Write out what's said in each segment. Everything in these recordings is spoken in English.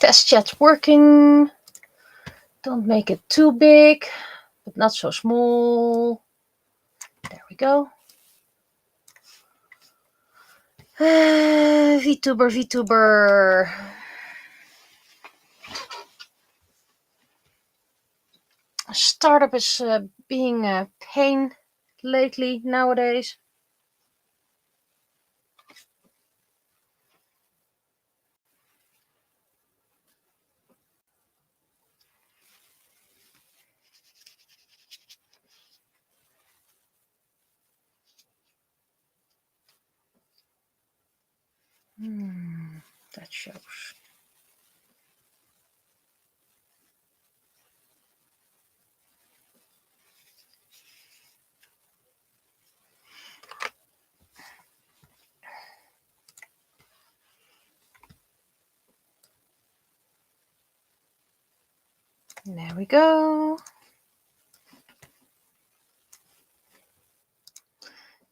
Test chat working. Don't make it too big, but not so small. There we go. VTuber. Startup is being a pain lately nowadays. That shows. There we go.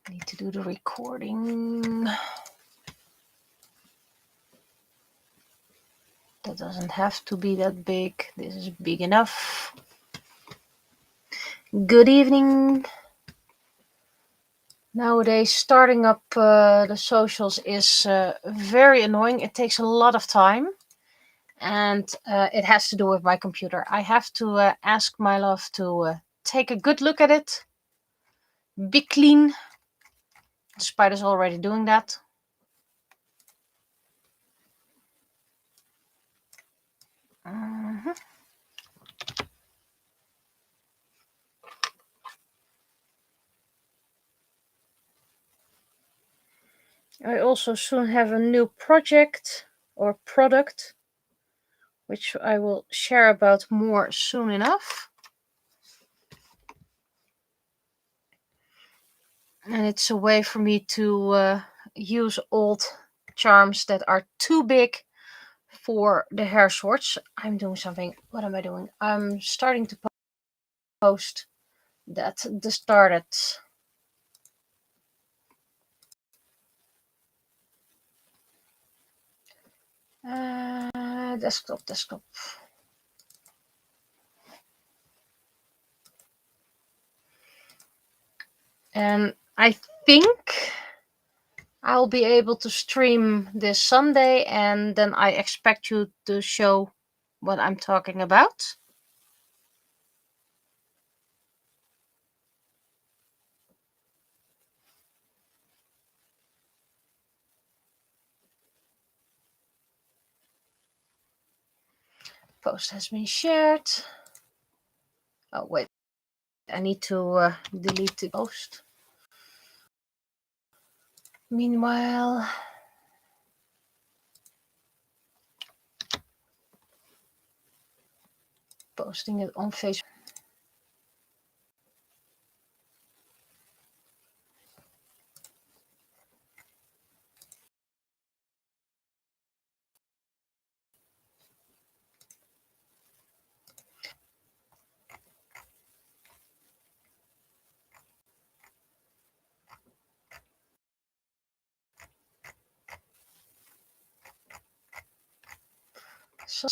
Need to do the recording. That doesn't have to be that big. This is big enough. Good evening. Nowadays, starting up the socials is very annoying. It takes a lot of time. And it has to do with my computer. I have to ask my love to take a good look at it. Be clean. The spider's already doing that. I also soon have a new project or product, which I will share about more soon enough. And it's a way for me to use old charms that are too big for the hair shorts. I'm doing something. What am I doing? I'm starting to post that the started. Desktop. And I think I'll be able to stream this Sunday, and then I expect you to show what I'm talking about. Post has been shared. Oh, wait. I need to delete the post. Meanwhile, posting it on Facebook. So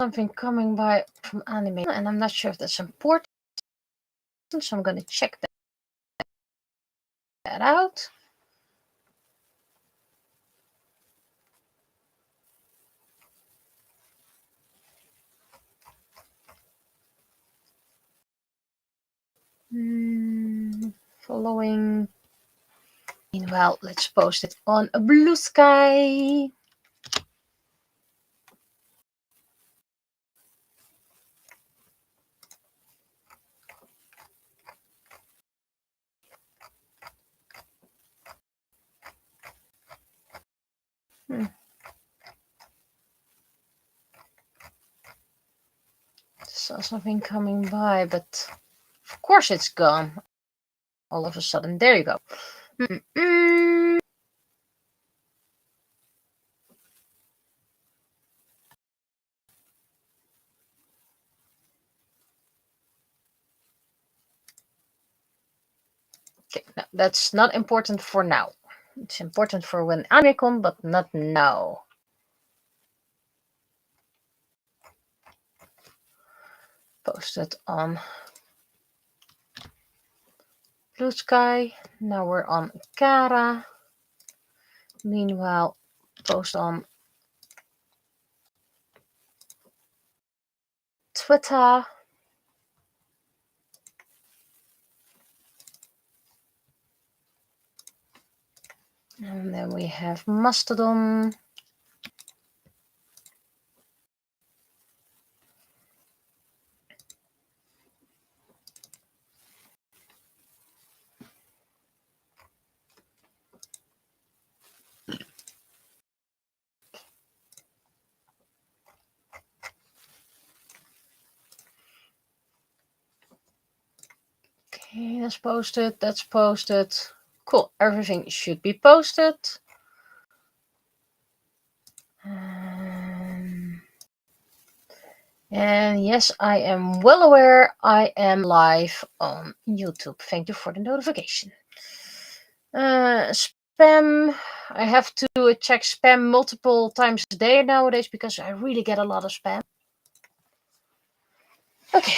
something coming by from anime, and I'm not sure if that's important, so I'm going to check that out. Following. Meanwhile, let's post it on a blue sky. Saw something coming by, but of course it's gone. All of a sudden, there you go. Okay, no, that's not important for now. It's important for when anime comes, but not now. Posted on Blue Sky. Now we're on Kara. Meanwhile, post on Twitter. And then we have Mastodon. Okay, that's posted. That's posted. Cool. Everything should be posted. And yes, I am well aware I am live on YouTube. Thank you for the notification. Spam. I have to check spam multiple times a day nowadays because I really get a lot of spam. Okay.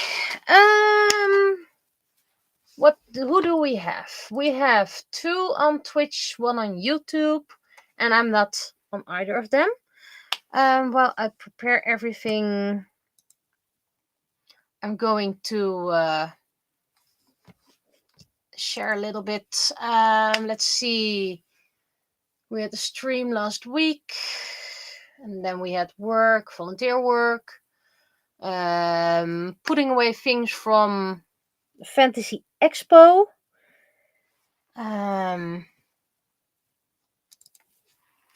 Who do we have? We have 2 on Twitch, 1 on YouTube, and I'm not on either of them. While I prepare everything, I'm going to share a little bit. Let's see. We had a stream last week, and then we had work, volunteer work, putting away things from Fantasy Expo.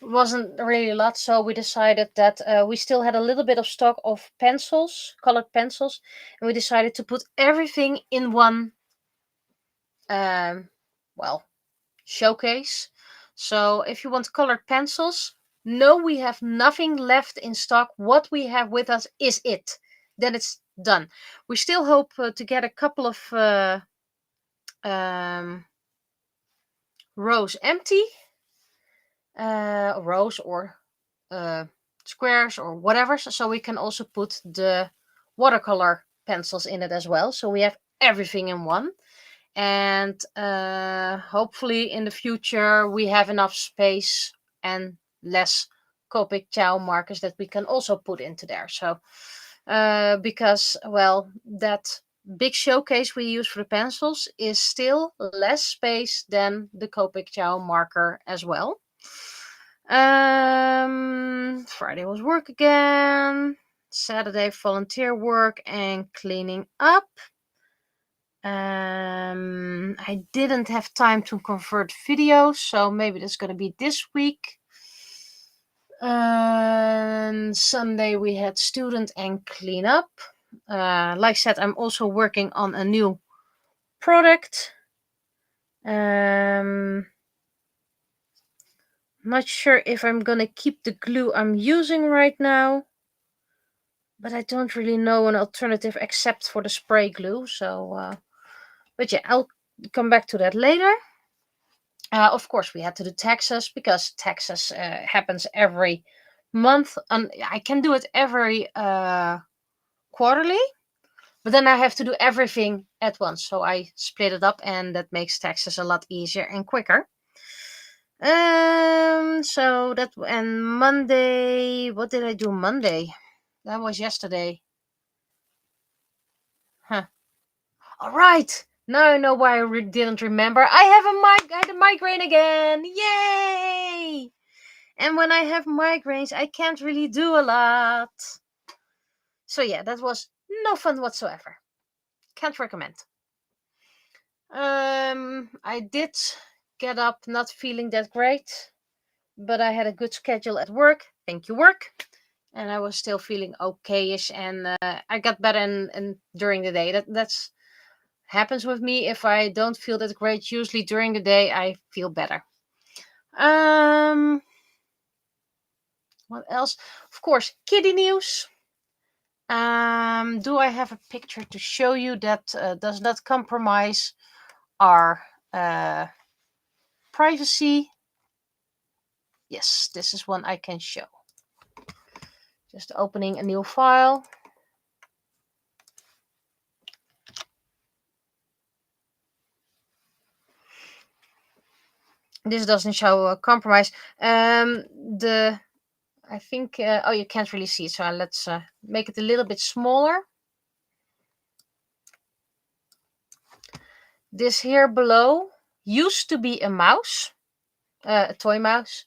Wasn't really a lot, so we decided that we still had a little bit of stock of pencils, colored pencils, and we decided to put everything in one showcase. So if you want colored pencils, no, we have nothing left in stock. What we have with us is it. Then it's done. We still hope to get a couple of rows empty, rows or squares or whatever, so we can also put the watercolor pencils in it as well, so we have everything in one. And hopefully in the future we have enough space and less Copic Chow markers that we can also put into there. So because, well, that big showcase we use for the pencils is still less space than the Copic Chow marker as well. Friday was work again. Saturday volunteer work and cleaning up. I didn't have time to convert videos, so maybe that's going to be this week. Sunday we had student and cleanup. Like I said, I'm also working on a new product. Not sure if I'm gonna keep the glue I'm using right now, but I don't really know an alternative except for the spray glue. So, but yeah, I'll come back to that later. Of course, we had to do taxes because taxes happens every month, and I can do it every quarterly, but then I have to do everything at once. So I split it up, and that makes taxes a lot easier and quicker. So that, and Monday, what did I do Monday? That was yesterday. Huh. All right. Now I know why I didn't remember. I had a migraine again. Yay! And when I have migraines, I can't really do a lot. So yeah, that was no fun whatsoever. Can't recommend. I did get up not feeling that great, but I had a good schedule at work. Thank you, work. And I was still feeling okayish, and I got better and during the day. That's happens with me. If I don't feel that great, usually during the day I feel better. What else? Of course, kitty news. Do I have a picture to show you that does not compromise our privacy? Yes, this is one I can show. Just opening a new file. This doesn't show a compromise. The I think oh, you can't really see it, so let's make it a little bit smaller. This here below used to be a mouse, a toy mouse,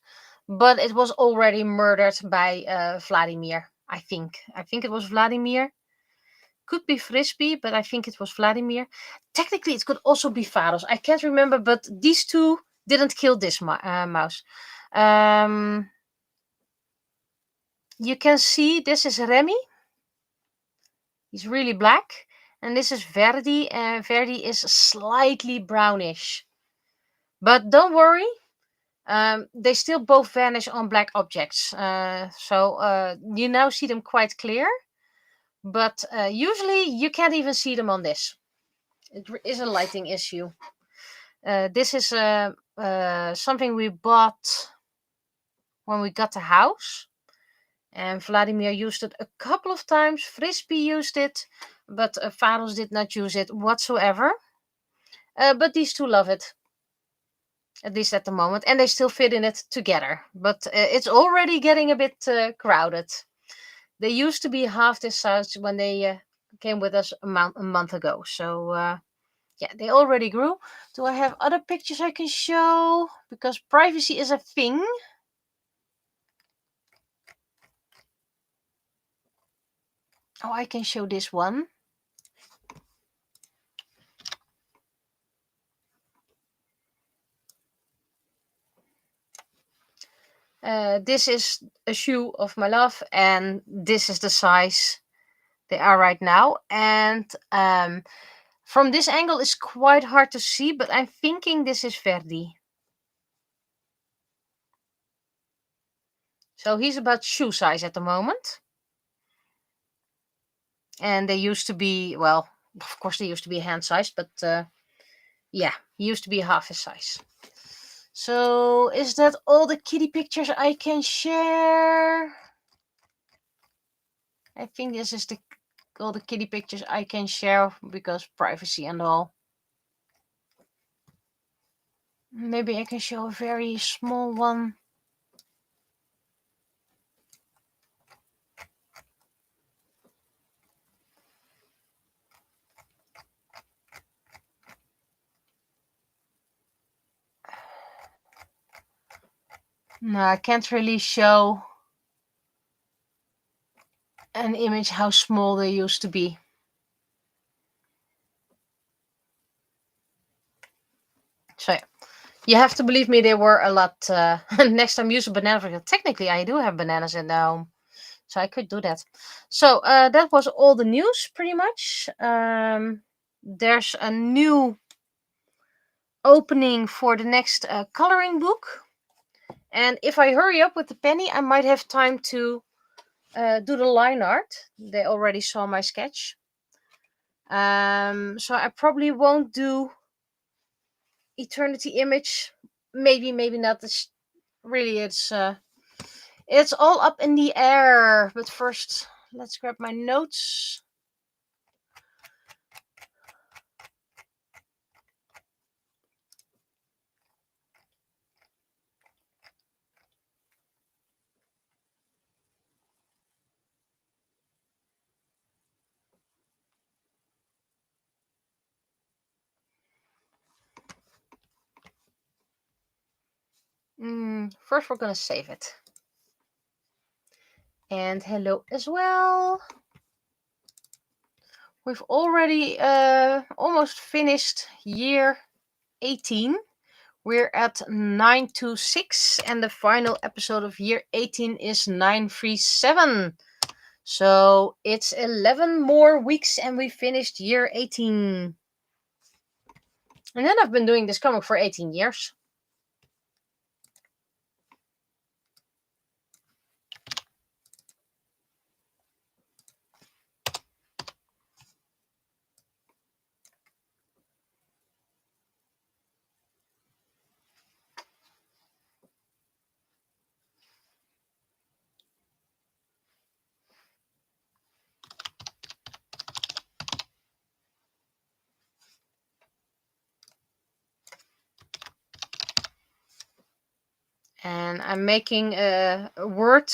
but it was already murdered by Vladimir. I think it was Vladimir. Could be Frisbee, but I think it was Vladimir. Technically, it could also be Vados. I can't remember, but these two didn't kill this mouse. You can see this is Remy. He's really black. And this is Verdi, and Verdi is slightly brownish. But don't worry, they still both vanish on black objects. So you now see them quite clear. But usually you can't even see them on this. It is a lighting issue. This is something we bought when we got the house. And Vladimir used it a couple of times. Frisbee used it, but Vados did not use it whatsoever. But these two love it, at least at the moment, and they still fit in it together. But it's already getting a bit crowded. They used to be half this size when they came with us a month ago. So yeah, they already grew. Do I have other pictures I can show? Because privacy is a thing. Oh, I can show this one. This is a shoe of my love, and this is the size they are right now. And from this angle, it's quite hard to see, but I'm thinking this is Verdi. So he's about shoe size at the moment. And they used to be, well, of course they used to be hand size, but yeah, he used to be half his size. So is that all the kitty pictures I can share? I think this is all the kitty pictures I can share because privacy and all. Maybe I can show a very small one. No, I can't really show an image how small they used to be. So yeah, you have to believe me, they were a lot. Next time use a banana. Technically, I do have bananas in the home, so I could do that. So that was all the news, pretty much. There's a new opening for the next coloring book, and if I hurry up with the penny, I might have time to do the line art. They already saw my sketch. So I probably won't do Eternity Image. Maybe not. It's really it's all up in the air. But first, let's grab my notes. First, we're gonna save it. And hello as well. We've already almost finished year 18. We're at 926, and the final episode of year 18 is 937. So it's 11 more weeks and we finished year 18. And then I've been doing this comic for 18 years. And I'm making a word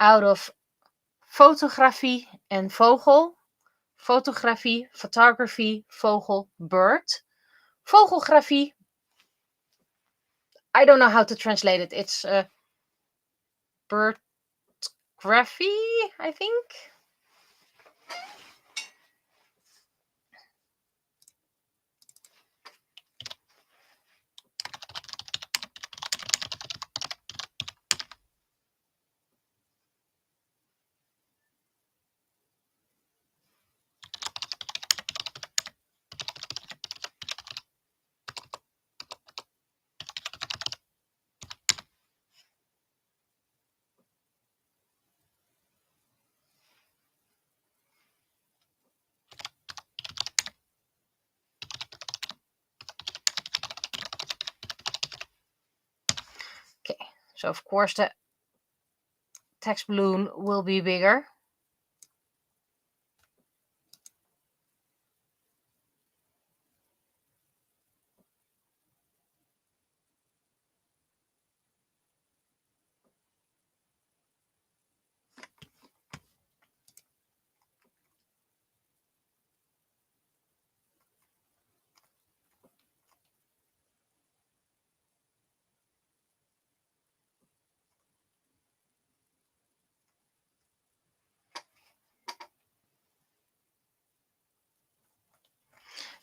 out of photography and vogel. Photography, photography, vogel, bird. Vogelgrafie, I don't know how to translate it. It's birdgraphy, I think. Okay, so of course the text balloon will be bigger.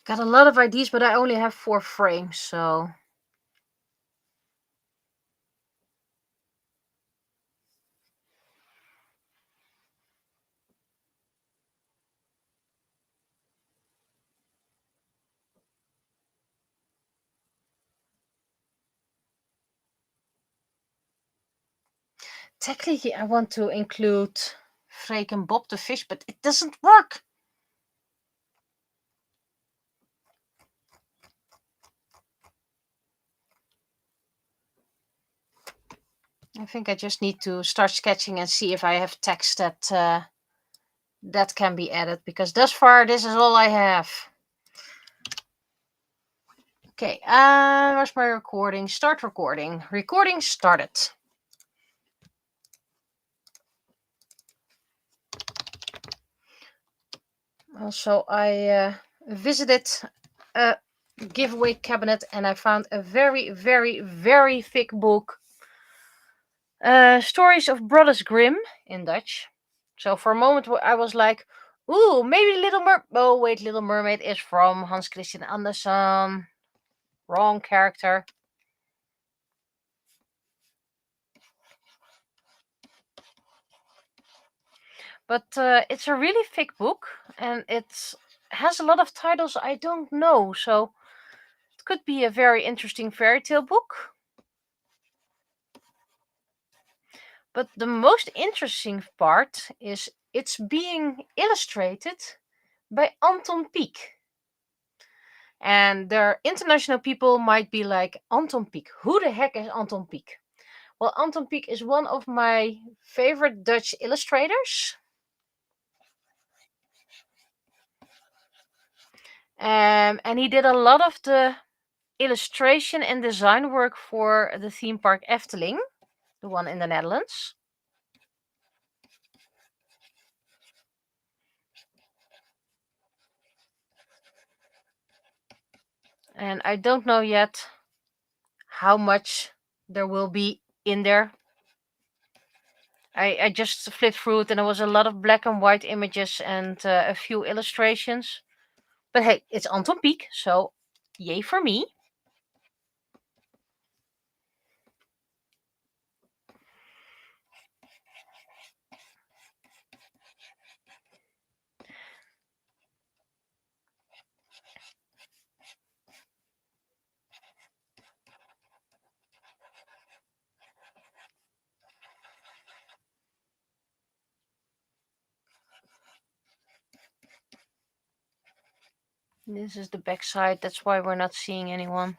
Got a lot of ideas, but I only have 4 frames, so... Technically, I want to include Freek and Bob the fish, but it doesn't work. I think I just need to start sketching and see if I have text that that can be added, because thus far this is all I have. Okay, where's my recording? Start recording. Recording started. Also, I visited a giveaway cabinet and I found a very, very, very thick book. Stories of Brothers Grimm in Dutch. So for a moment I was like, ooh, maybe Oh wait, Little Mermaid is from Hans Christian Andersen. Wrong character. But it's a really thick book and it has a lot of titles I don't know. So it could be a very interesting fairy tale book. But the most interesting part is it's being illustrated by Anton Pieck. And there international people might be like, Anton Pieck, who the heck is Anton Pieck? Well, Anton Pieck is one of my favorite Dutch illustrators. And he did a lot of the illustration and design work for the theme park Efteling, the one in the Netherlands. And I don't know yet how much there will be in there. I just flipped through it and there was a lot of black and white images and a few illustrations. But hey, it's Anton Pieck, so yay for me. This is the back side, that's why we're not seeing anyone.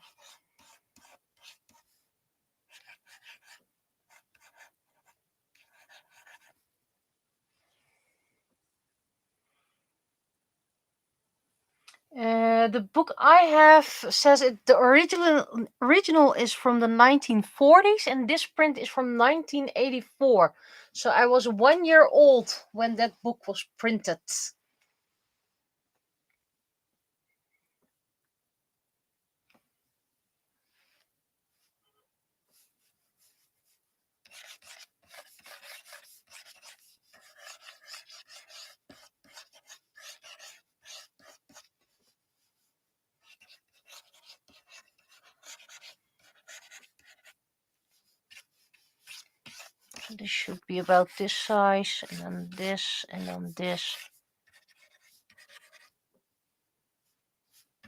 The book I have says the original is from the 1940s, and this print is from 1984. So I was 1 year old when that book was printed. So this should be about this size, and then this, and then this.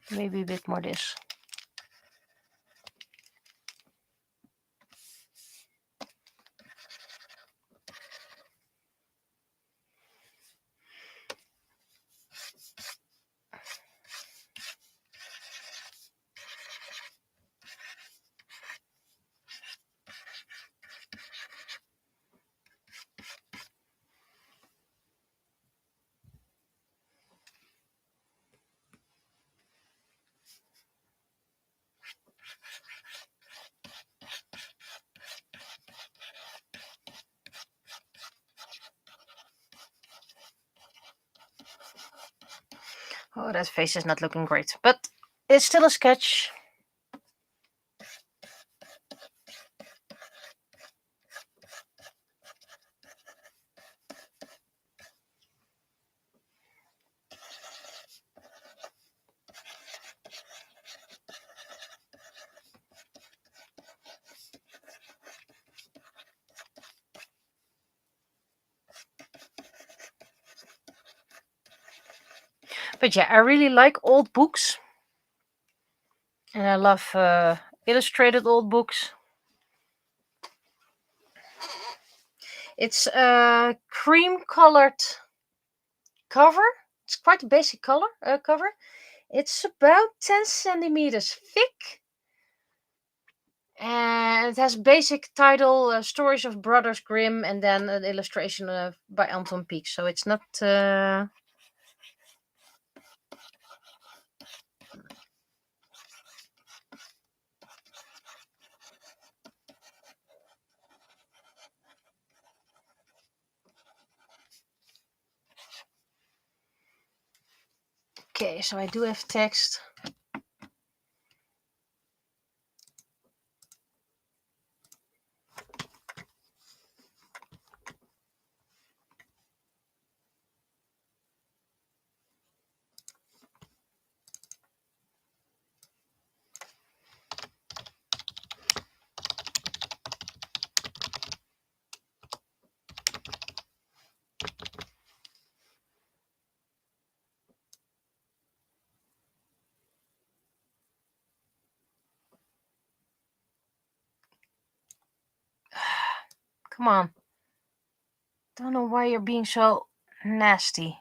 Maybe a bit more this. Oh, that face is not looking great, but it's still a sketch. But yeah, I really like old books. And I love illustrated old books. It's a cream colored cover. It's quite a basic color cover. It's about 10 centimeters thick. And it has basic title, Stories of Brothers Grimm, and then an illustration by Anton Pieck. So it's not... Okay, so I do have text. Come on. Don't know why you're being so nasty.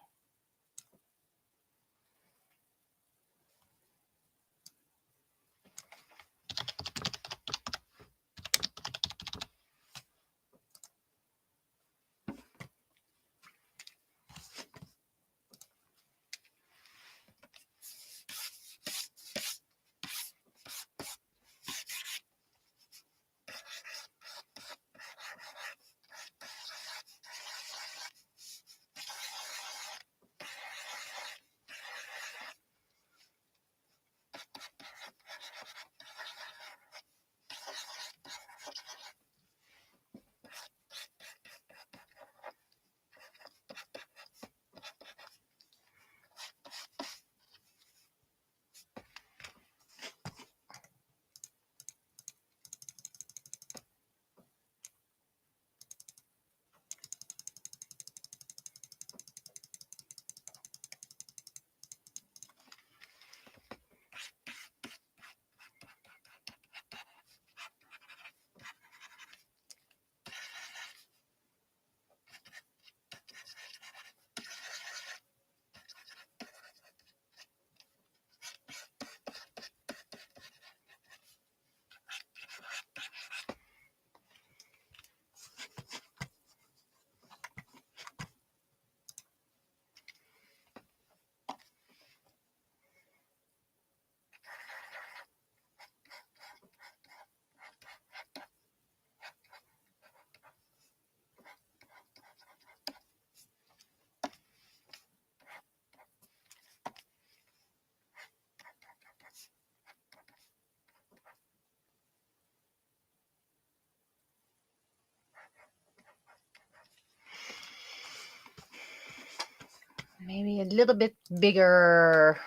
Maybe a little bit bigger.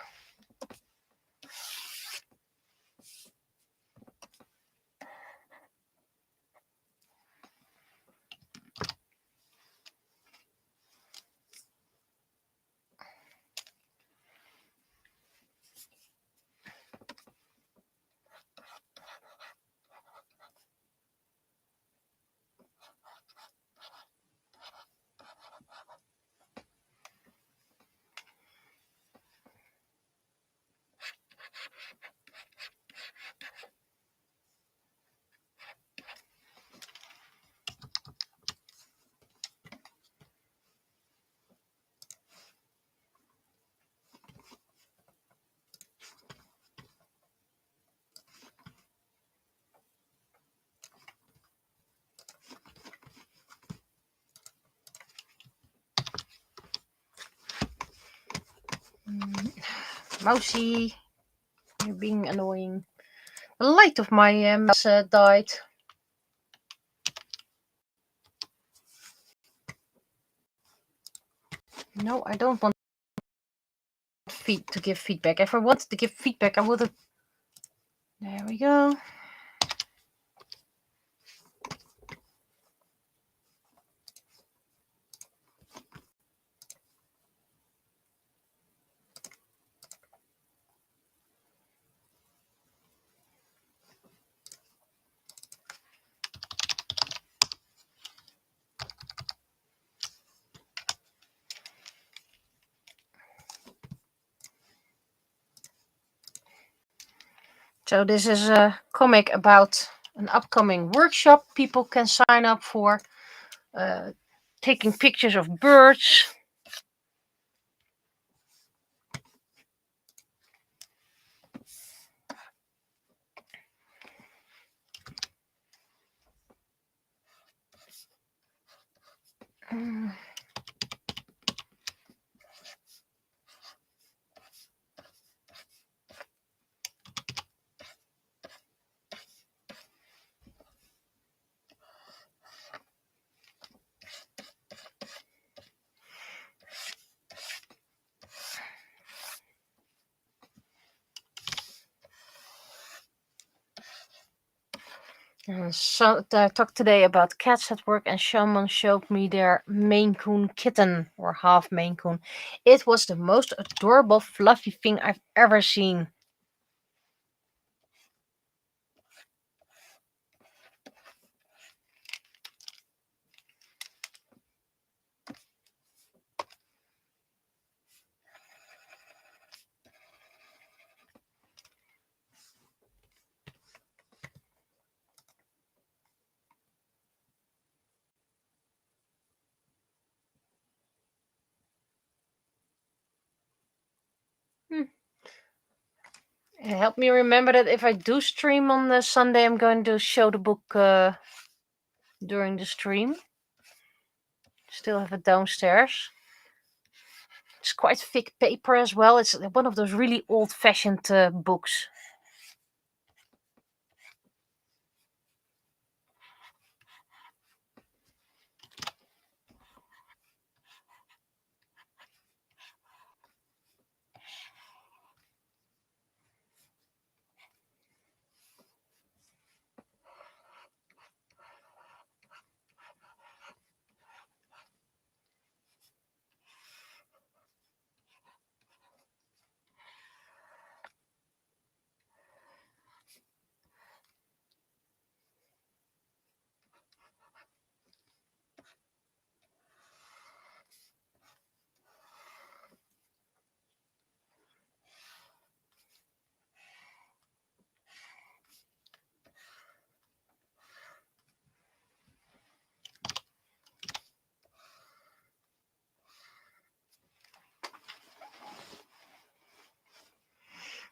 Mousy, you're being annoying. The light of my mouse died. No, I don't want to give feedback. If I wanted to give feedback, I would have. There we go. So this is a comic about an upcoming workshop people can sign up for. Taking pictures of birds. So I talked today about cats at work, and someone showed me their Maine Coon kitten, or half Maine Coon. It was the most adorable, fluffy thing I've ever seen. Help me remember that if I do stream on the Sunday, I'm going to show the book during the stream. Still have it downstairs. It's quite thick paper as well. It's one of those really old-fashioned books.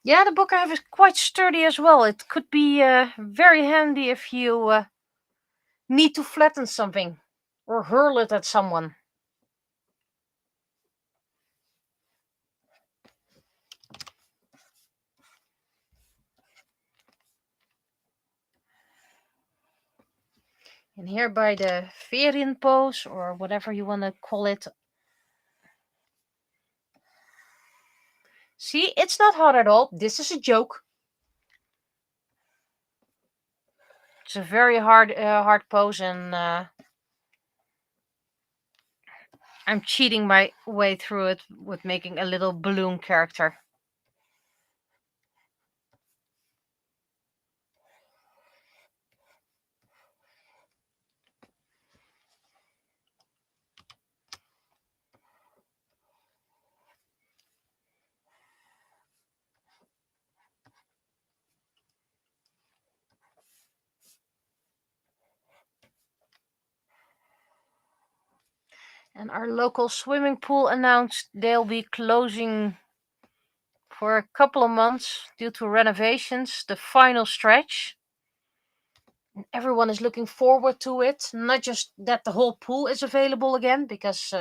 Yeah, the book I have is quite sturdy as well. It could be very handy if you need to flatten something or hurl it at someone. And here by the Varian pose, or whatever you want to call it, See, it's not hot at all. This is a joke. It's a very hard pose, and I'm cheating my way through it with making a little balloon character. And our local swimming pool announced they'll be closing for a couple of months due to renovations, the final stretch. And everyone is looking forward to it. Not just that the whole pool is available again, because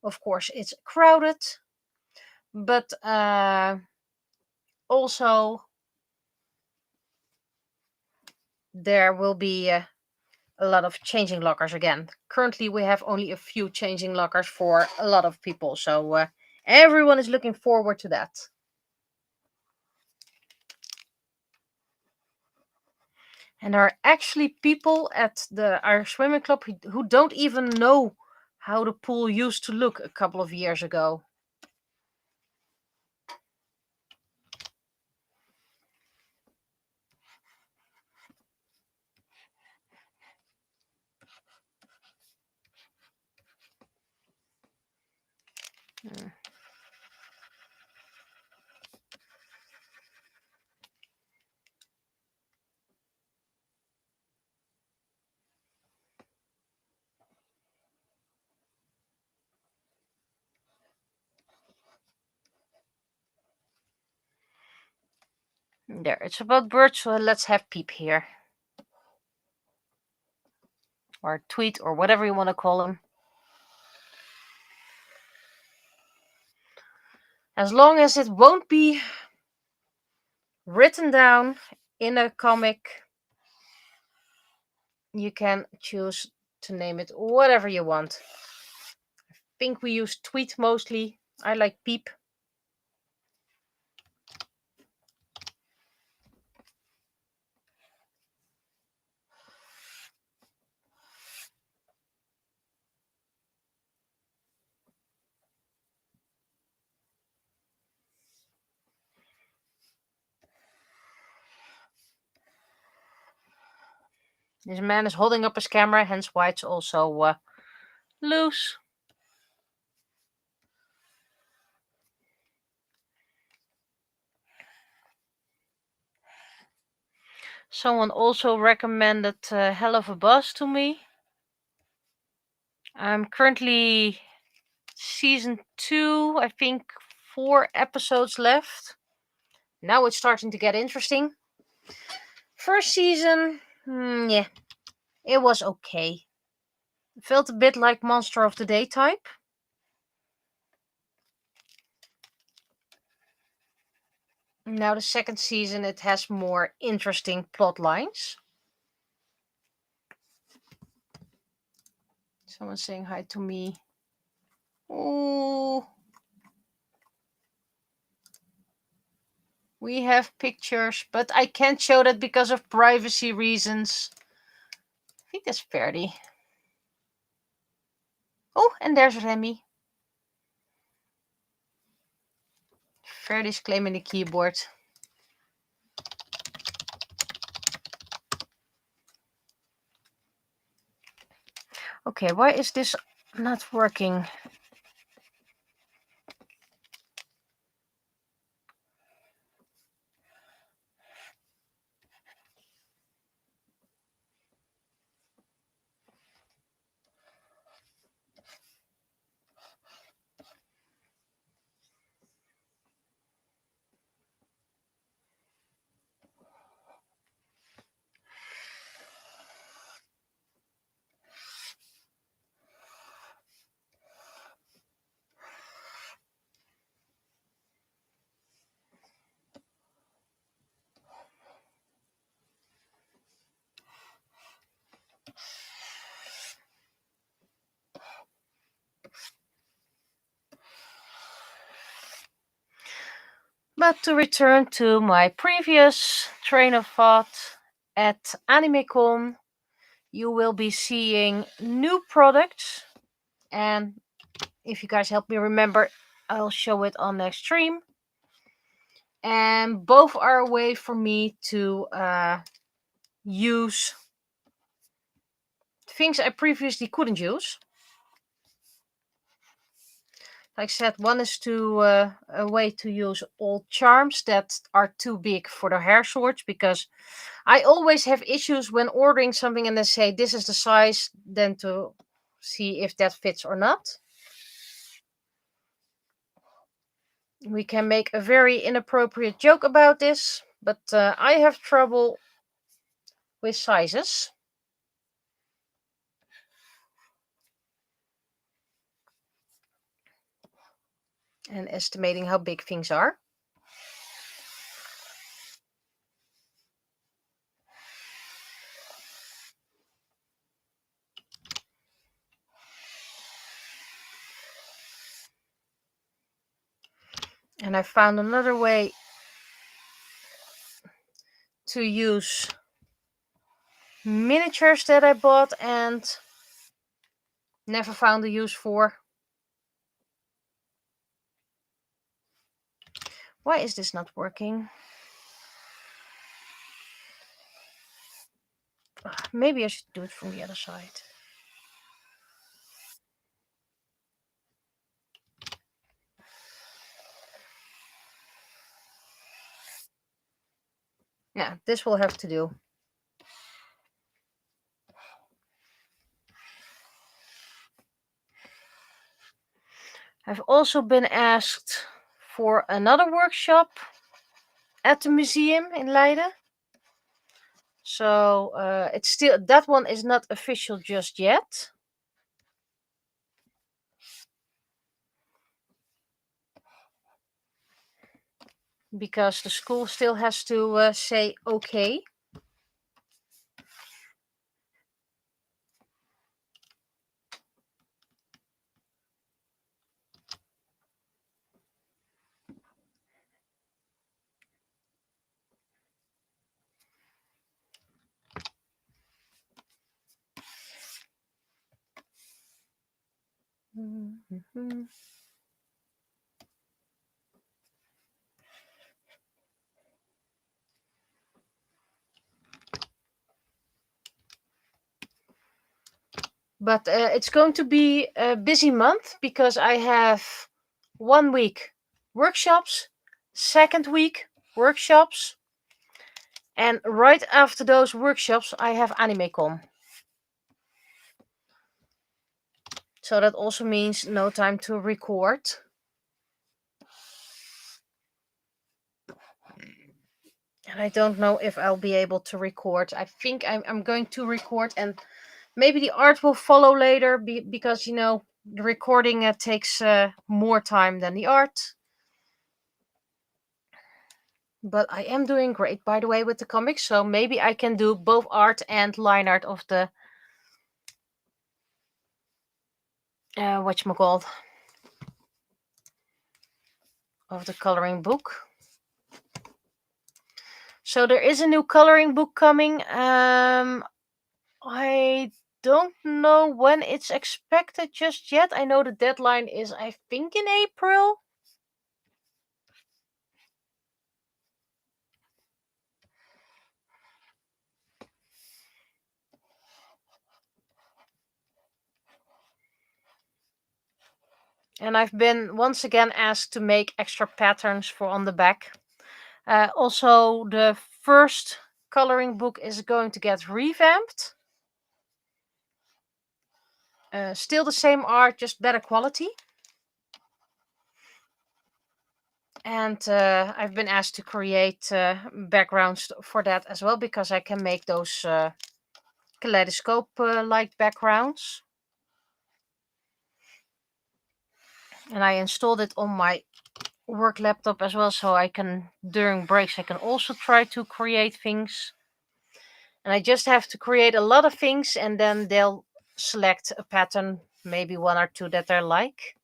of course it's crowded, but also there will be a lot of changing lockers again. Currently, we have only a few changing lockers for a lot of people, so everyone is looking forward to that. And there are actually people at our swimming club who don't even know how the pool used to look a couple of years ago. Hmm. There, it's about birds, so let's have Peep here. Or Tweet, or whatever you want to call him. As long as it won't be written down in a comic, you can choose to name it whatever you want. I think we use Tweet mostly. I like Peep. This man is holding up his camera, hence why it's also loose. Someone also recommended Hell of a Buzz to me. I'm currently season 2, I think 4 episodes left. Now it's starting to get interesting. First season, yeah, it was okay. It felt a bit like Monster of the Day type. Now the second season, it has more interesting plot lines. Someone's saying hi to me. Ooh. We have pictures, but I can't show that because of privacy reasons. I think that's Ferdy. Oh, and there's Remy. Ferdy's claiming the keyboard. Okay, why is this not working? But to return to my previous train of thought, at AnimeCon, you will be seeing new products. And if you guys help me remember, I'll show it on next stream. And both are a way for me to use things I previously couldn't use. Like I said, one is a way to use old charms that are too big for the hair swords, because I always have issues when ordering something and they say this is the size, then to see if that fits or not. We can make a very inappropriate joke about this, but I have trouble with sizes. And estimating how big things are. And I found another way to use miniatures that I bought and never found a use for. Why is this not working? Maybe I should do it from the other side. Yeah, this will have to do. I've also been asked for another workshop at the museum in Leiden. So it's still, that one is not official just yet. Because the school still has to say okay. Mm-hmm. But it's going to be a busy month because I have 1 week workshops, second week workshops, and right after those workshops I have AnimeCon. So that also means no time to record. And I don't know if I'll be able to record. I think I'm going to record, and maybe the art will follow later because, you know, the recording takes more time than the art. But I am doing great, by the way, with the comics. So maybe I can do both art and line art of the whatchamacallit, of the coloring book. So there is a new coloring book coming. I don't know when it's expected just yet. I know the deadline is, I think, in April. And I've been once again asked to make extra patterns for on the back. Also, the first coloring book is going to get revamped. Still the same art, just better quality. And I've been asked to create backgrounds for that as well, because I can make those kaleidoscope-like backgrounds. And I installed it on my work laptop as well, so I can, during breaks, I can also try to create things. And I just have to create a lot of things, and then they'll select a pattern, maybe one or two that they like.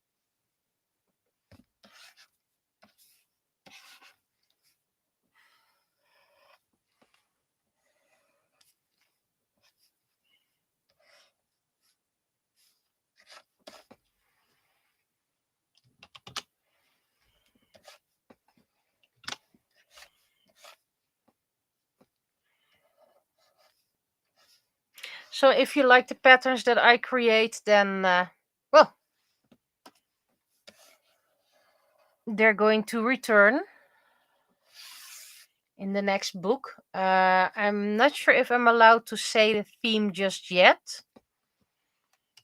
So if you like the patterns that I create, then, well, they're going to return in the next book. I'm not sure if I'm allowed to say the theme just yet,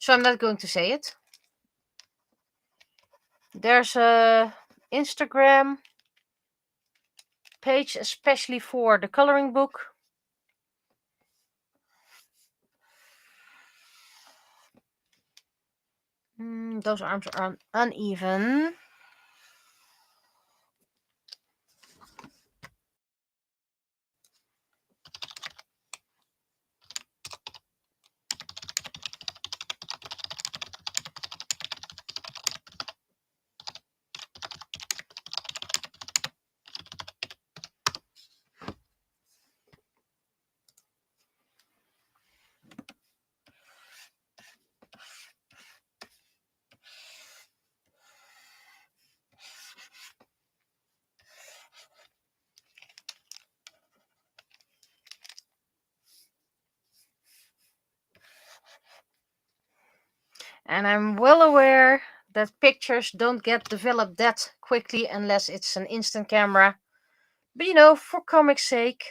so I'm not going to say it. There's a Instagram page especially for the coloring book. Those arms are uneven. And I'm well aware that pictures don't get developed that quickly unless it's an instant camera. But you know, for comic's sake.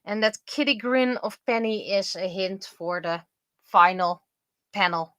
And that kitty grin of Penny is a hint for the final panel.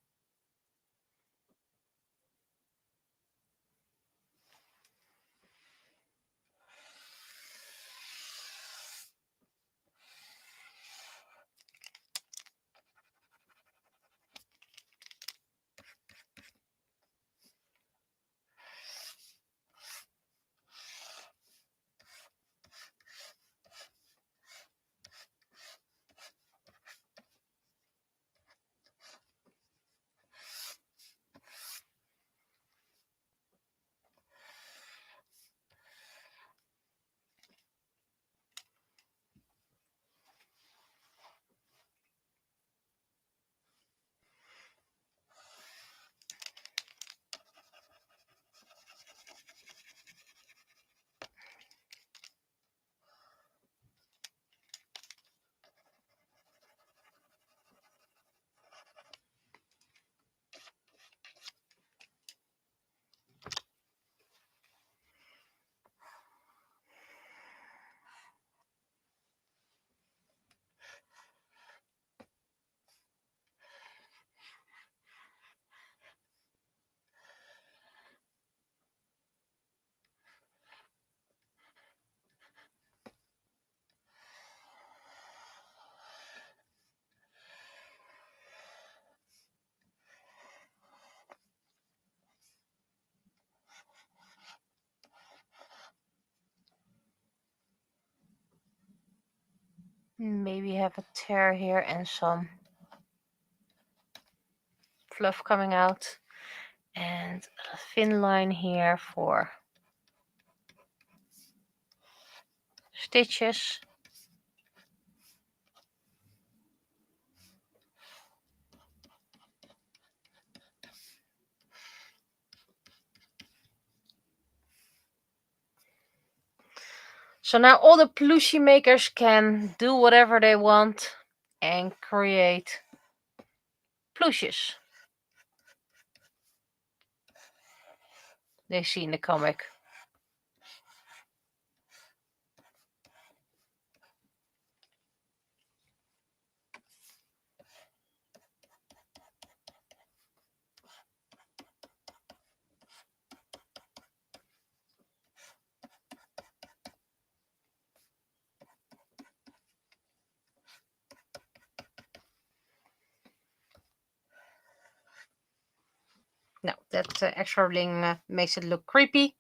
Maybe have a tear here and some fluff coming out. And a thin line here for stitches. So now all the plushie makers can do whatever they want and create plushes they see in the comic. No, that extra bling makes it look creepy.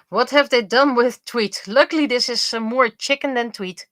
What have they done with Tweet? Luckily, this is more chicken than Tweet.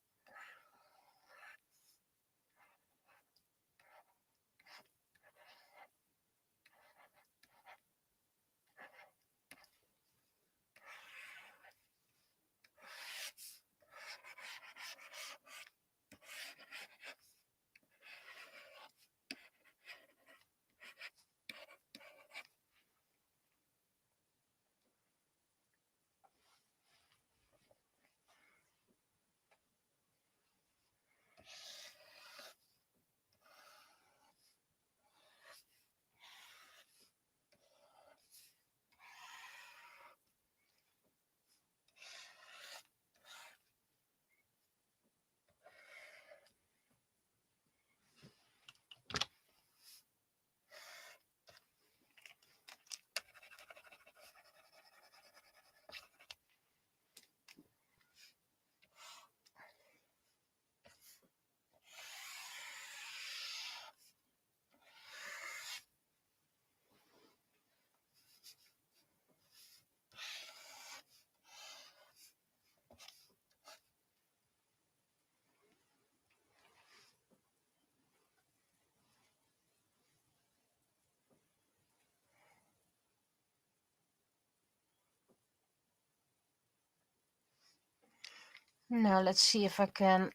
Now let's see if I can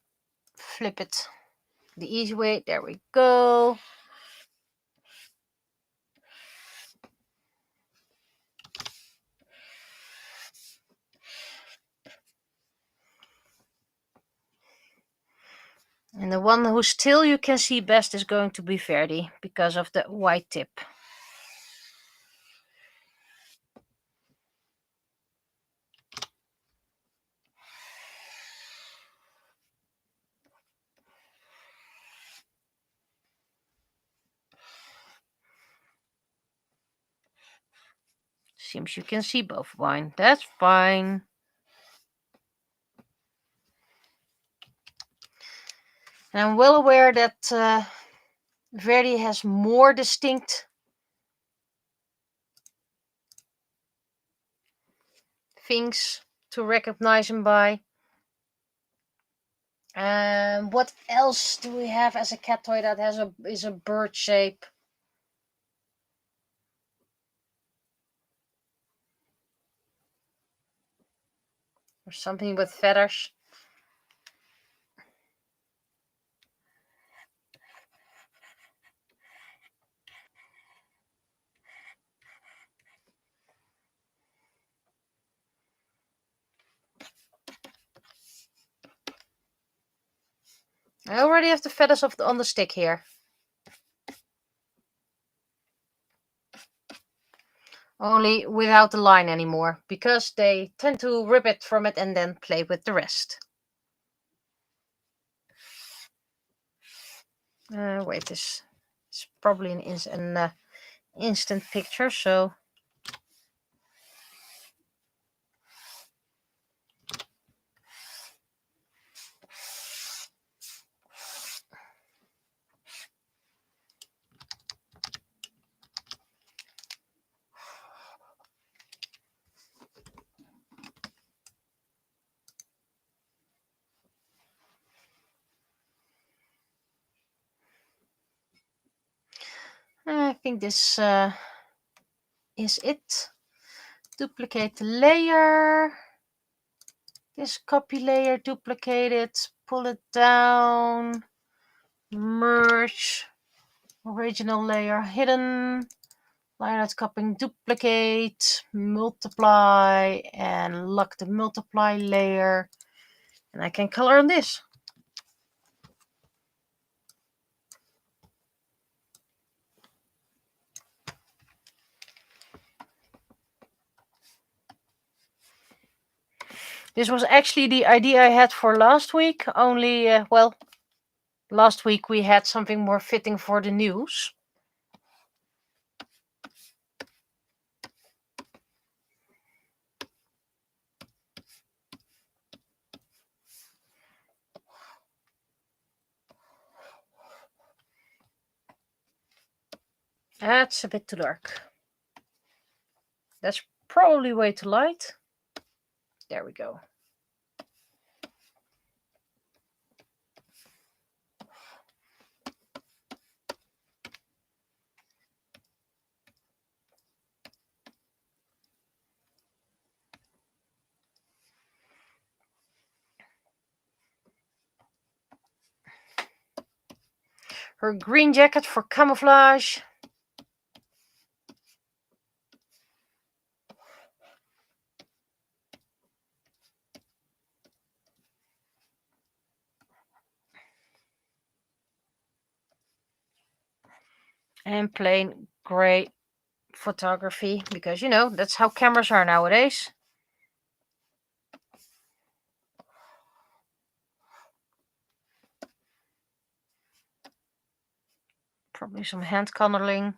flip it the easy way. There we go. And the one whose tail you can see best is going to be Verdi because of the white tip. Seems you can see both mine. That's fine. And I'm well aware that Verdi has more distinct things to recognize him by. What else do we have as a cat toy that is a bird shape? Or something with feathers. I already have the feathers on the stick here. Only without the line anymore, because they tend to rip it from it and then play with the rest. Wait, this is probably an instant picture, so... I think this is it. Duplicate the layer. This copy layer, duplicate it, pull it down, merge, original layer hidden, line out copying, duplicate, multiply, and lock the multiply layer. And I can color on this. This was actually the idea I had for last week, only, well, last week we had something more fitting for the news. That's a bit too dark. That's probably way too light. There we go. Her green jacket for camouflage. And plain gray photography, because, you know, that's how cameras are nowadays. Probably some hand coloring.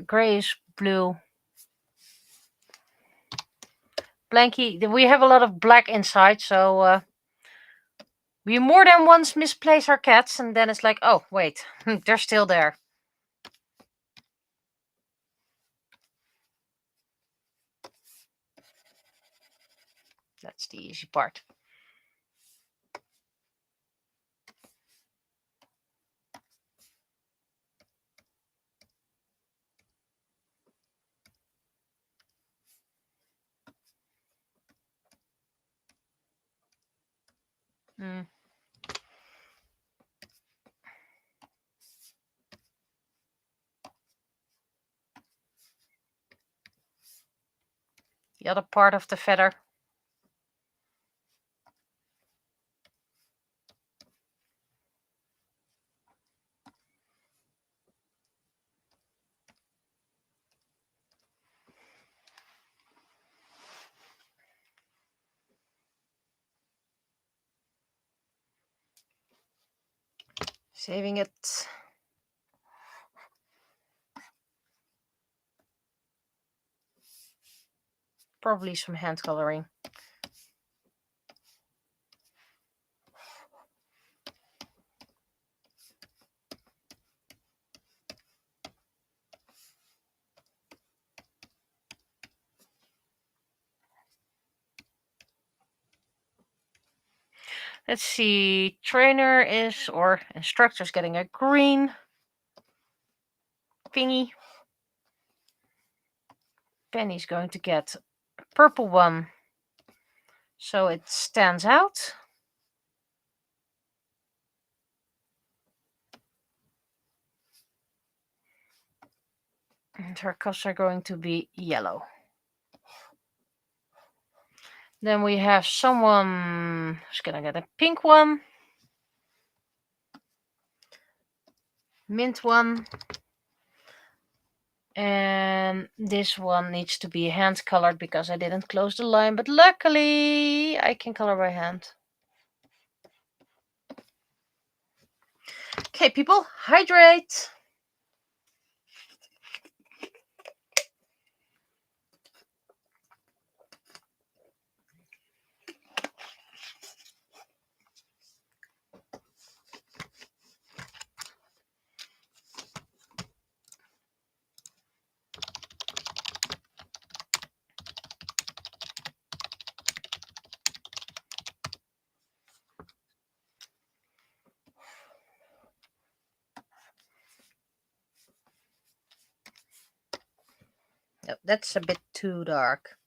Grayish blue. Blanky, we have a lot of black inside, so we more than once misplace our cats, and then it's like, oh, wait, they're still there. That's the easy part. Mm. The other part of the feather. Saving it. Probably some hand coloring. Let's see, trainer is, or instructor's getting a green thingy. Penny's going to get a purple one, so it stands out. And her cuffs are going to be yellow. Then we have someone who's gonna get a pink one. Mint one. And this one needs to be hand colored because I didn't close the line, but luckily I can color by hand. Okay, people, hydrate. Oh, that's a bit too dark.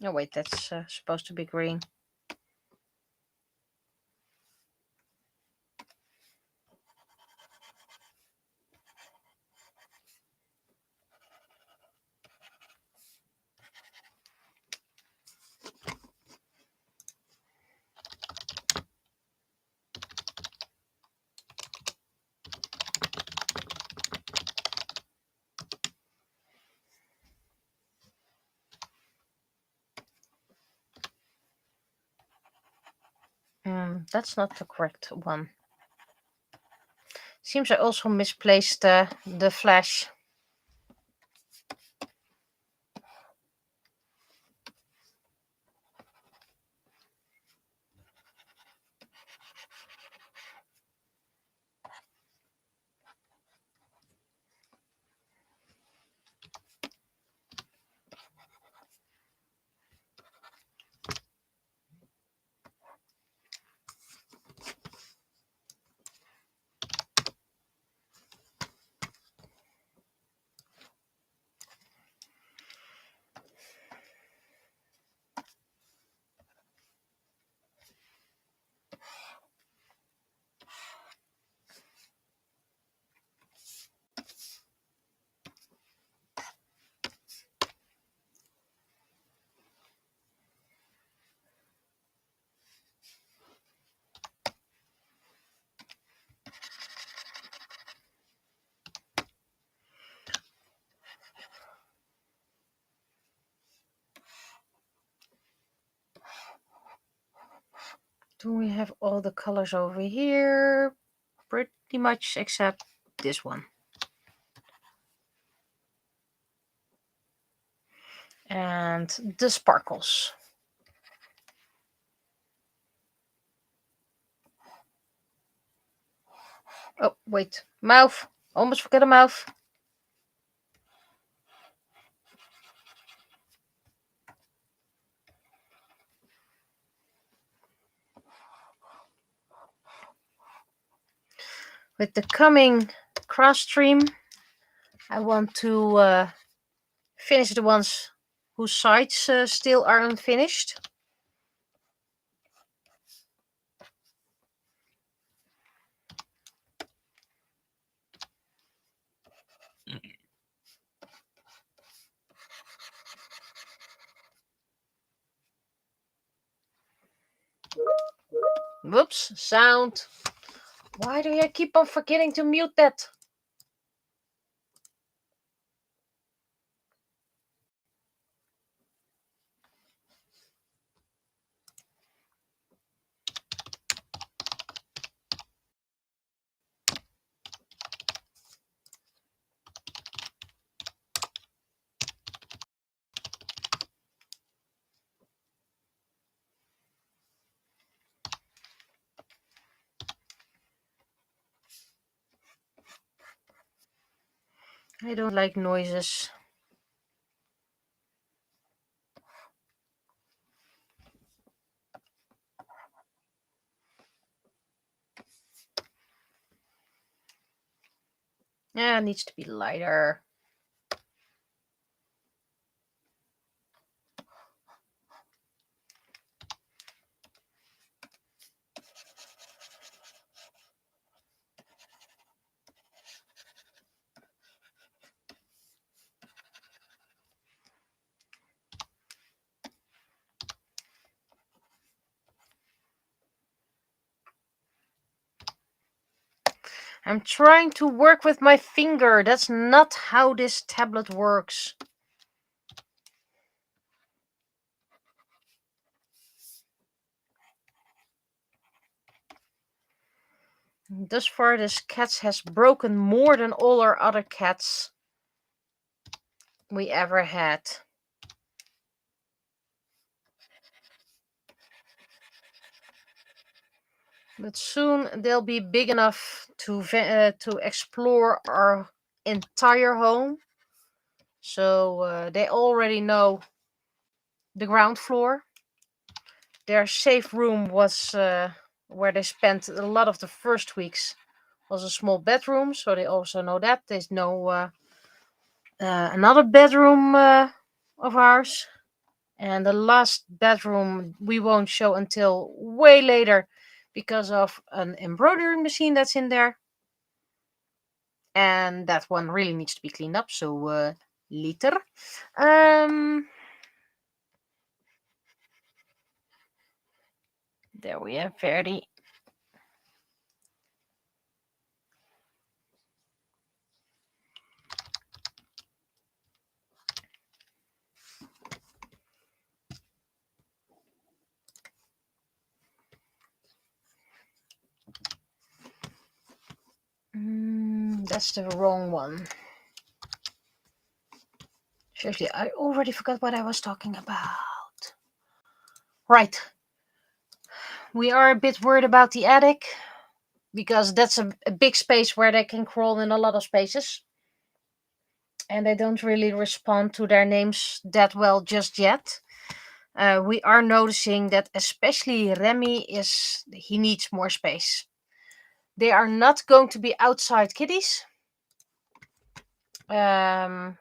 Oh wait, that's supposed to be green. That's not the correct one. Seems I also misplaced the flash. do we have all the colors over here? Pretty much except this one. And the sparkles. Oh, wait. Mouth. Almost forget a mouth. With the coming cross stream, I want to finish the ones whose sides still are unfinished. Whoops, sound. Why do I keep on forgetting to mute that? I don't like noises. Yeah, it needs to be lighter. I'm trying to work with my finger. That's not how this tablet works. Thus far, this cat has broken more than all our other cats we ever had. But soon they'll be big enough to explore our entire home. So they already know the ground floor. Their safe room was where they spent a lot of the first weeks. Was a small bedroom, so they also know that. There's no another bedroom of ours. And the last bedroom we won't show until way later because of an embroidery machine that's in there. And that one really needs to be cleaned up, so later. There we have Verdi. That's the wrong one. Seriously, I already forgot what I was talking about. Right. We are a bit worried about the attic because that's a big space where they can crawl in a lot of spaces. And they don't really respond to their names that well just yet. We are noticing that especially Remy he needs more space. They are not going to be outside kitties. I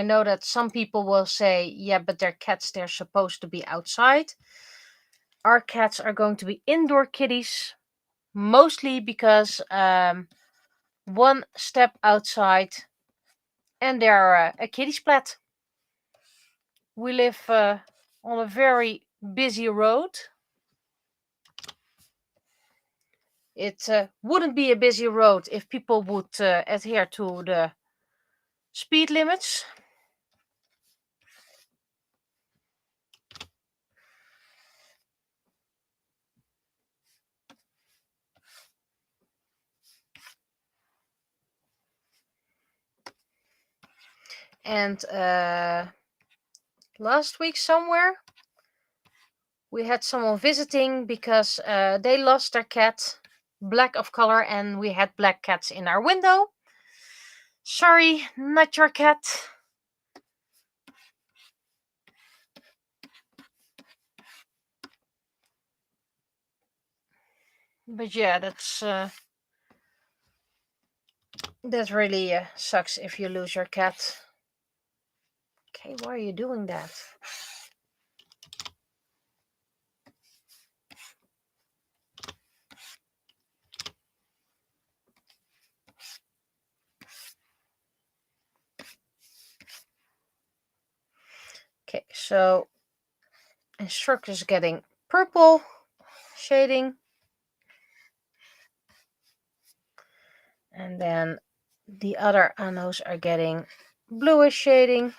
know that some people will say, yeah, but they're cats, they're supposed to be outside. Our cats are going to be indoor kitties, mostly because one step outside and they're a kitty splat. We live on a very busy road. It wouldn't be a busy road if people would adhere to the speed limits. And last week somewhere, we had someone visiting because they lost their cat, black of color, and we had black cats in our window. Sorry, not your cat. But yeah, that really sucks if you lose your cat. Okay, why are you doing that? Okay, so Instruct is getting purple shading. And then the other anos are getting bluish shading.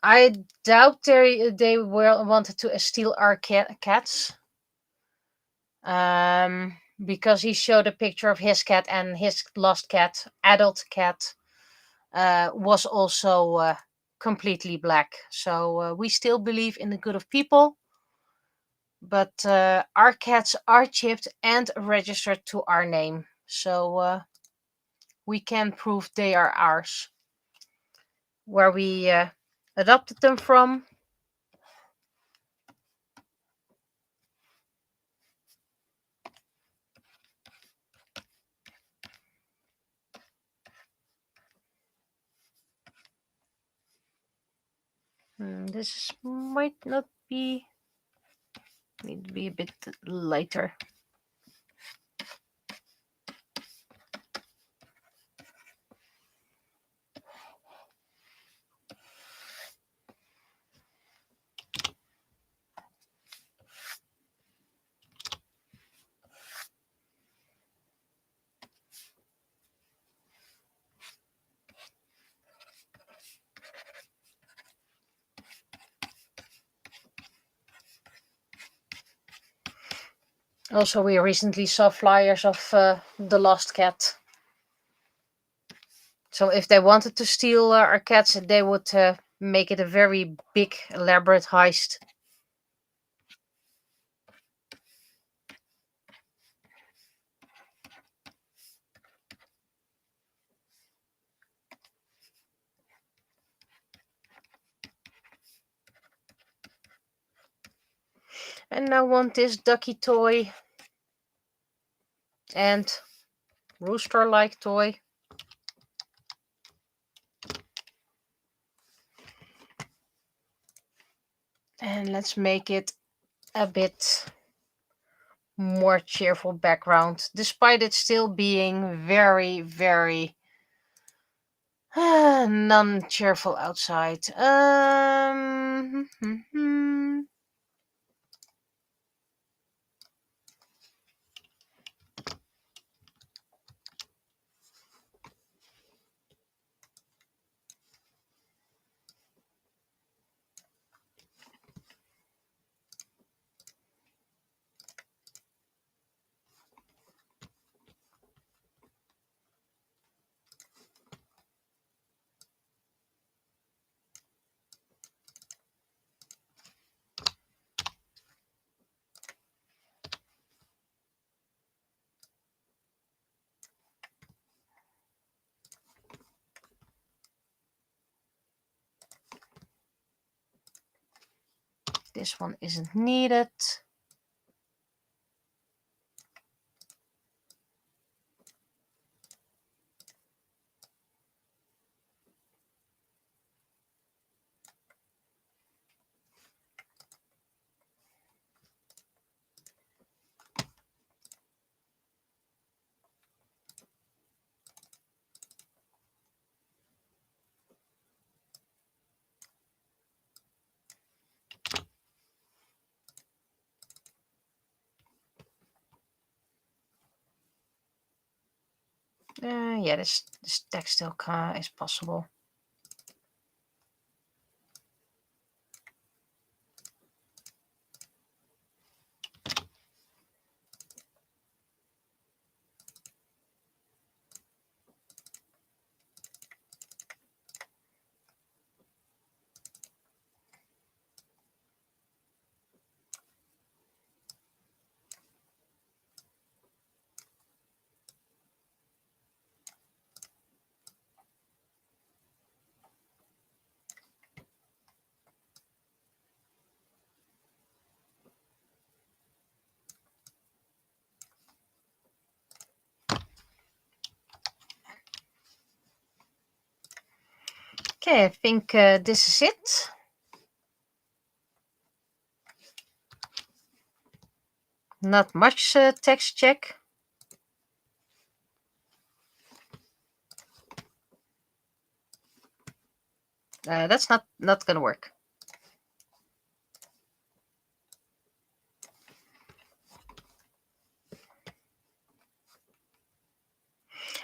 I doubt they wanted to steal our cats. Because he showed a picture of his cat, and his lost cat, adult cat, was also completely black. So we still believe in the good of people. But our cats are chipped and registered to our name. So we can prove they are ours. Where we adopted them from. This might not be... Need to be a bit lighter. Also, we recently saw flyers of the lost cat. So if they wanted to steal our cats, they would make it a very big, elaborate heist. And I want this ducky toy and rooster-like toy. And let's make it a bit more cheerful background, despite it still being very, very non-cheerful outside. This one isn't needed. Yeah, this text still is possible. Okay, I think this is it. Not much text check. That's not gonna work.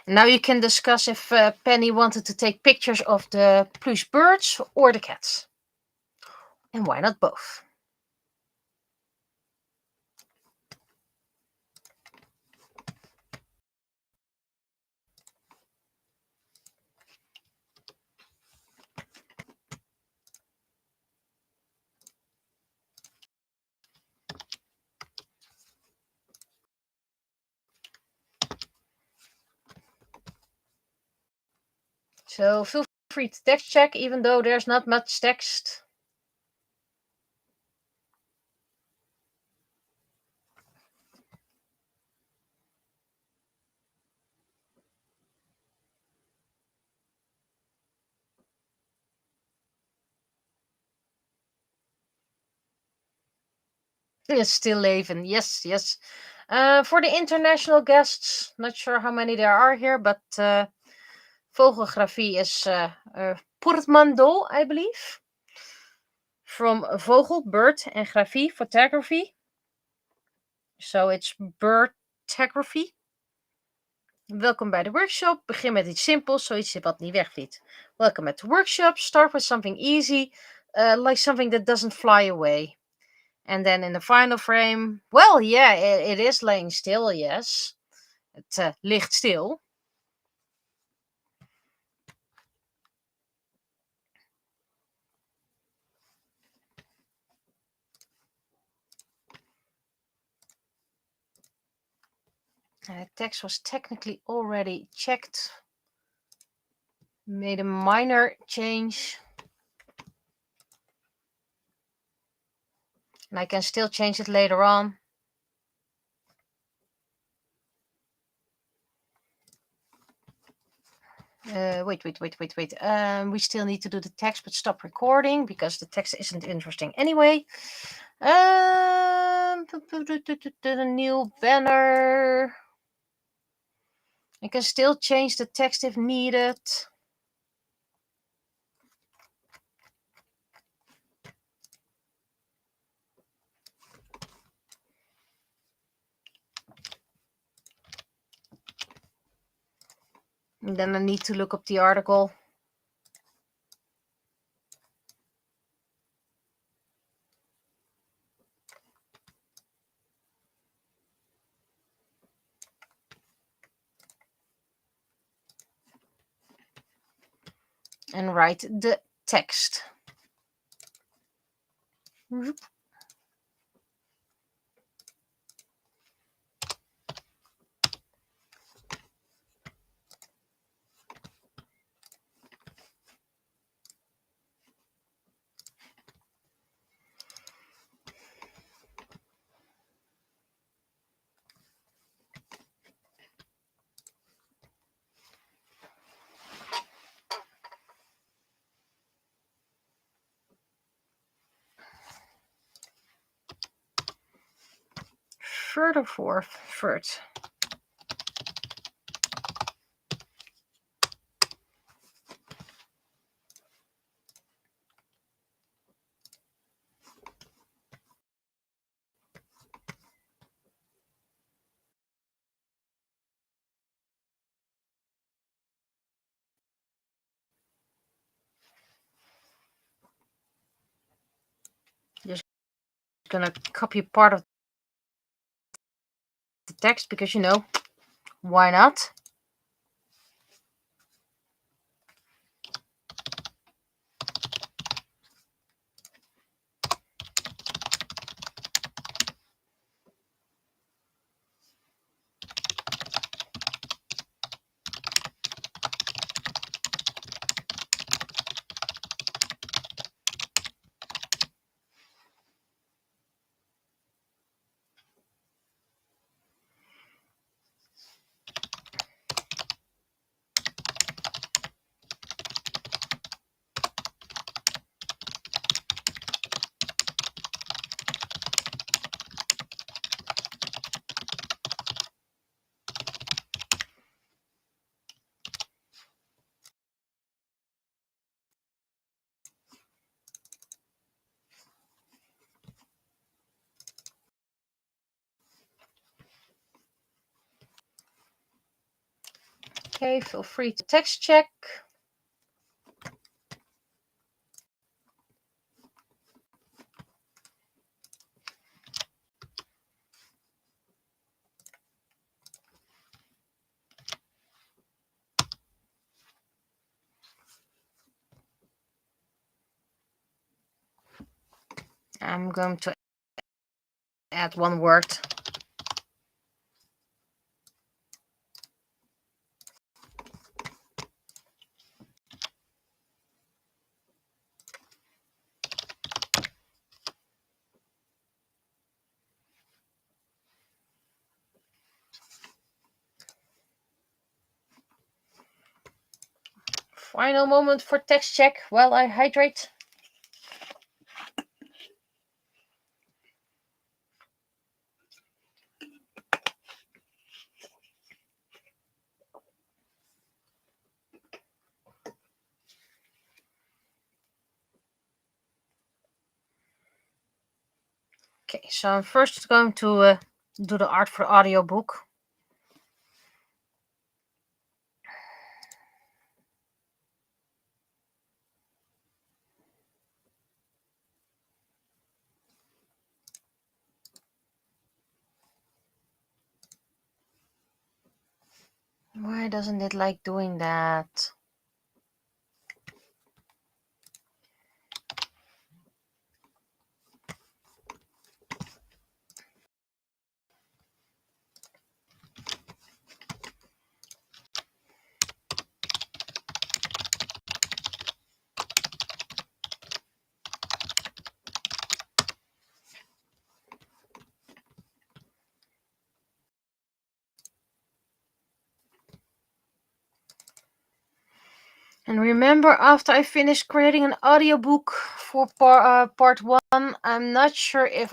Now you can discuss if Penny wanted to take pictures of the plush birds or the cats. And why not both? So feel free to text check, even though there's not much text. Yes, still leven. Yes, yes. For the international guests, not sure how many there are here, but vogelgrafie is portmanteau, I believe. From vogel, bird, and grafie, photography. So it's birdography. Welkom bij de workshop. Begin met iets simpels, zoiets wat niet wegvliegt. Welcome at the workshop. Start with something easy, like something that doesn't fly away. And then in the final frame, well, yeah, it is laying still, yes. Het ligt stil. Text was technically already checked. Made a minor change. And I can still change it later on. Wait. We still need to do the text, but stop recording because the text isn't interesting anyway. The new banner. I can still change the text if needed. And then I need to look up the article. And write the text. Further forward. Just gonna copy part of the text because, you know, why not? Okay, feel free to text check. I'm going to add one word. Final moment for text check while I hydrate. Okay, so I'm first going to do the art for the audiobook. Why doesn't it like doing that? And remember, after I finish creating an audiobook for part 1, I'm not sure if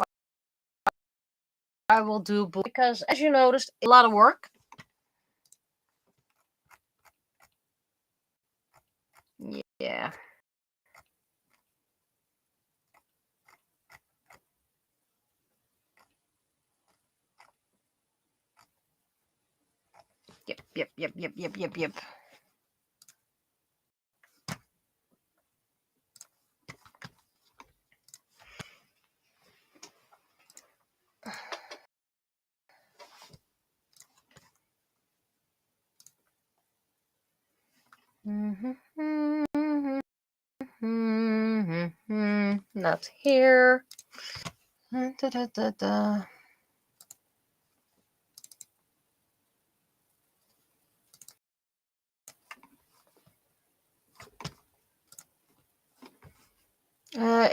I will do book, because as you noticed, a lot of work. Yeah. Yep. Not here.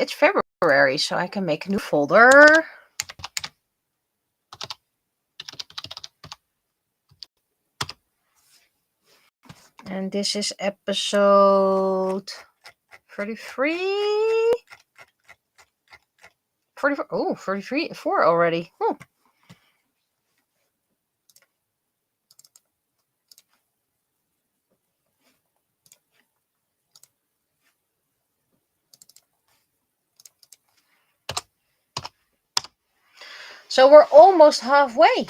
It's February, so I can make a new folder. And this is episode 33. 44. Oh, 33. 4 already. Oh. So we're almost halfway.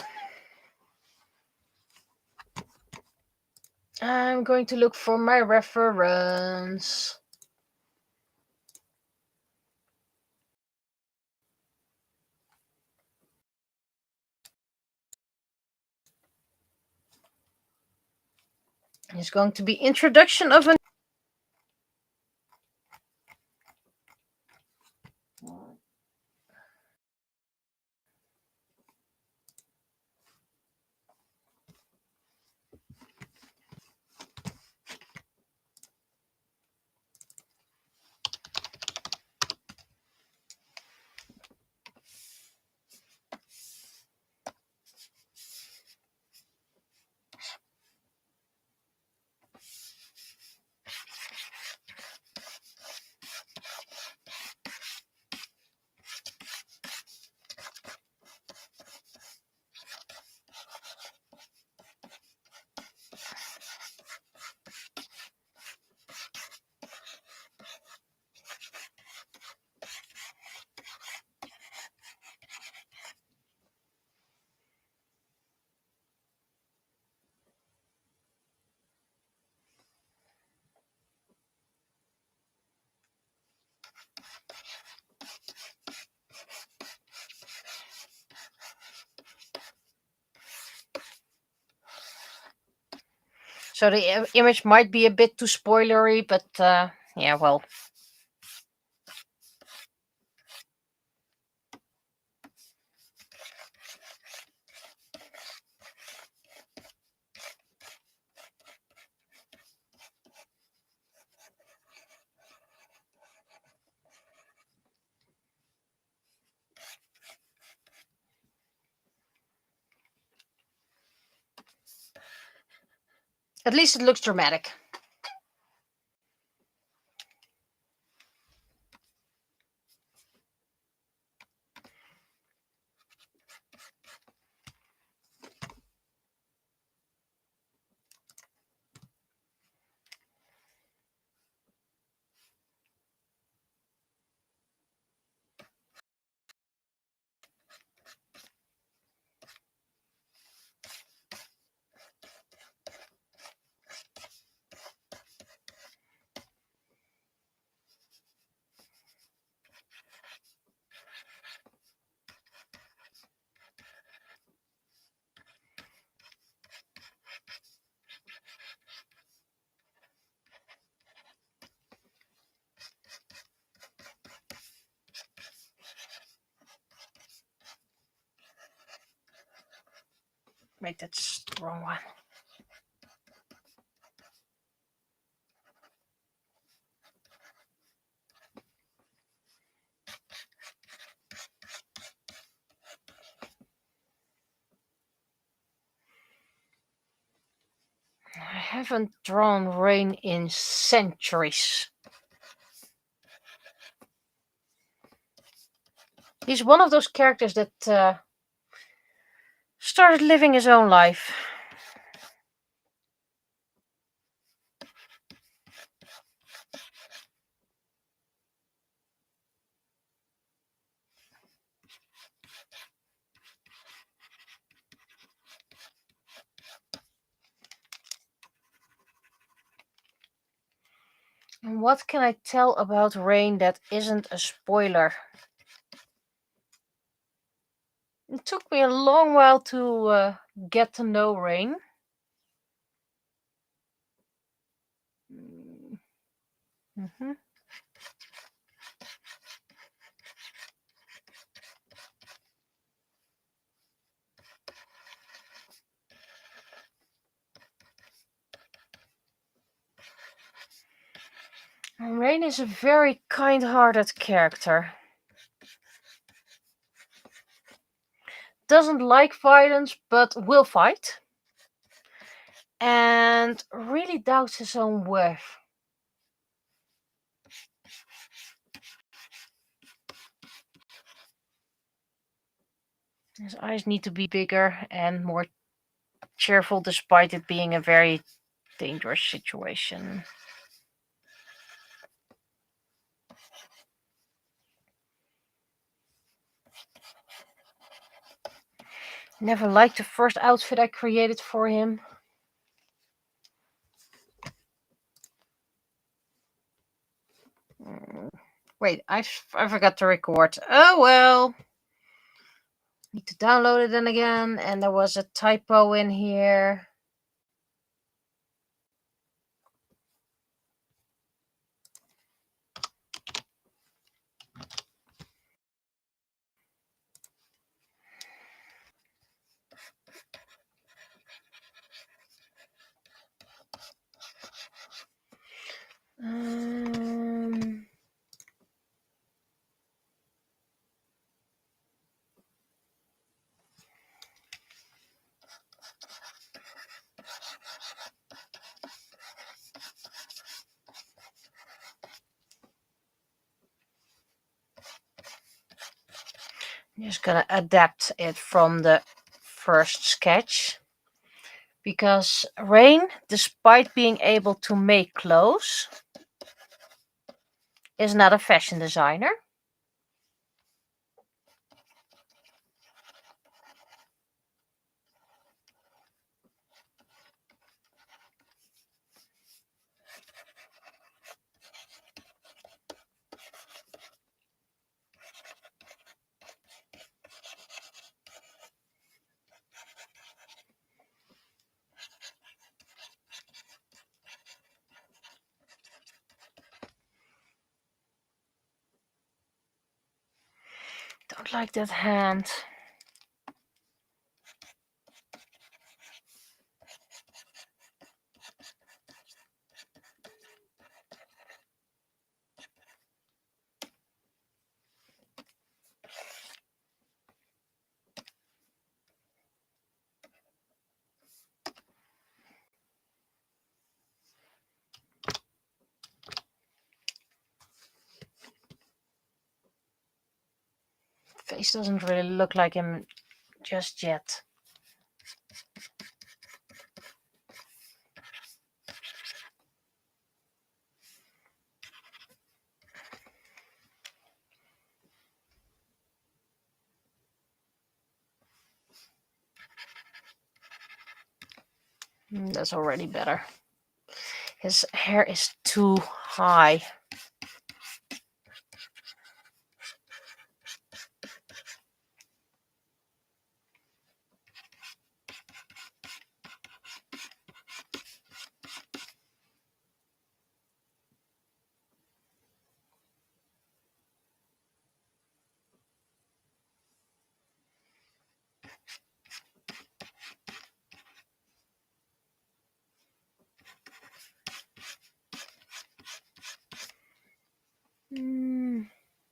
I'm going to look for my reference. It's going to be introduction of a... So the image might be a bit too spoilery, but yeah, well. At least it looks dramatic. Wait, that's the wrong one. I haven't drawn Rain in centuries. He's one of those characters that started living his own life. And what can I tell about Rain that isn't a spoiler? It took me a long while to get to know Rain. Mm-hmm. Rain is a very kind-hearted character. Doesn't like violence, but will fight. And really doubts his own worth. His eyes need to be bigger and more cheerful, despite it being a very dangerous situation. Never liked the first outfit I created for him. Wait, I forgot to record. Oh well. Need to download it then again, and there was a typo in here. I'm just gonna adapt it from the first sketch. Because Rain, despite being able to make clothes, is not a fashion designer. don't like that hand. Face doesn't really look like him just yet. That's already better. His hair is too high.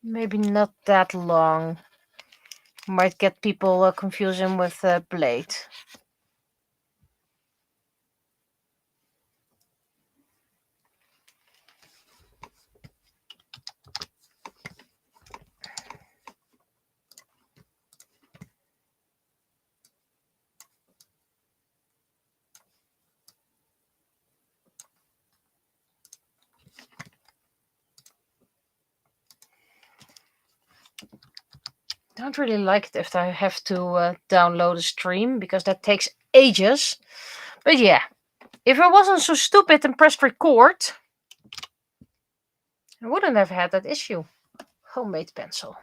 Maybe not that long. Might get people confusing with Blade. Don't really like it if I have to download a stream, because that takes ages. But yeah, if I wasn't so stupid and pressed record, I wouldn't have had that issue. Homemade pencil.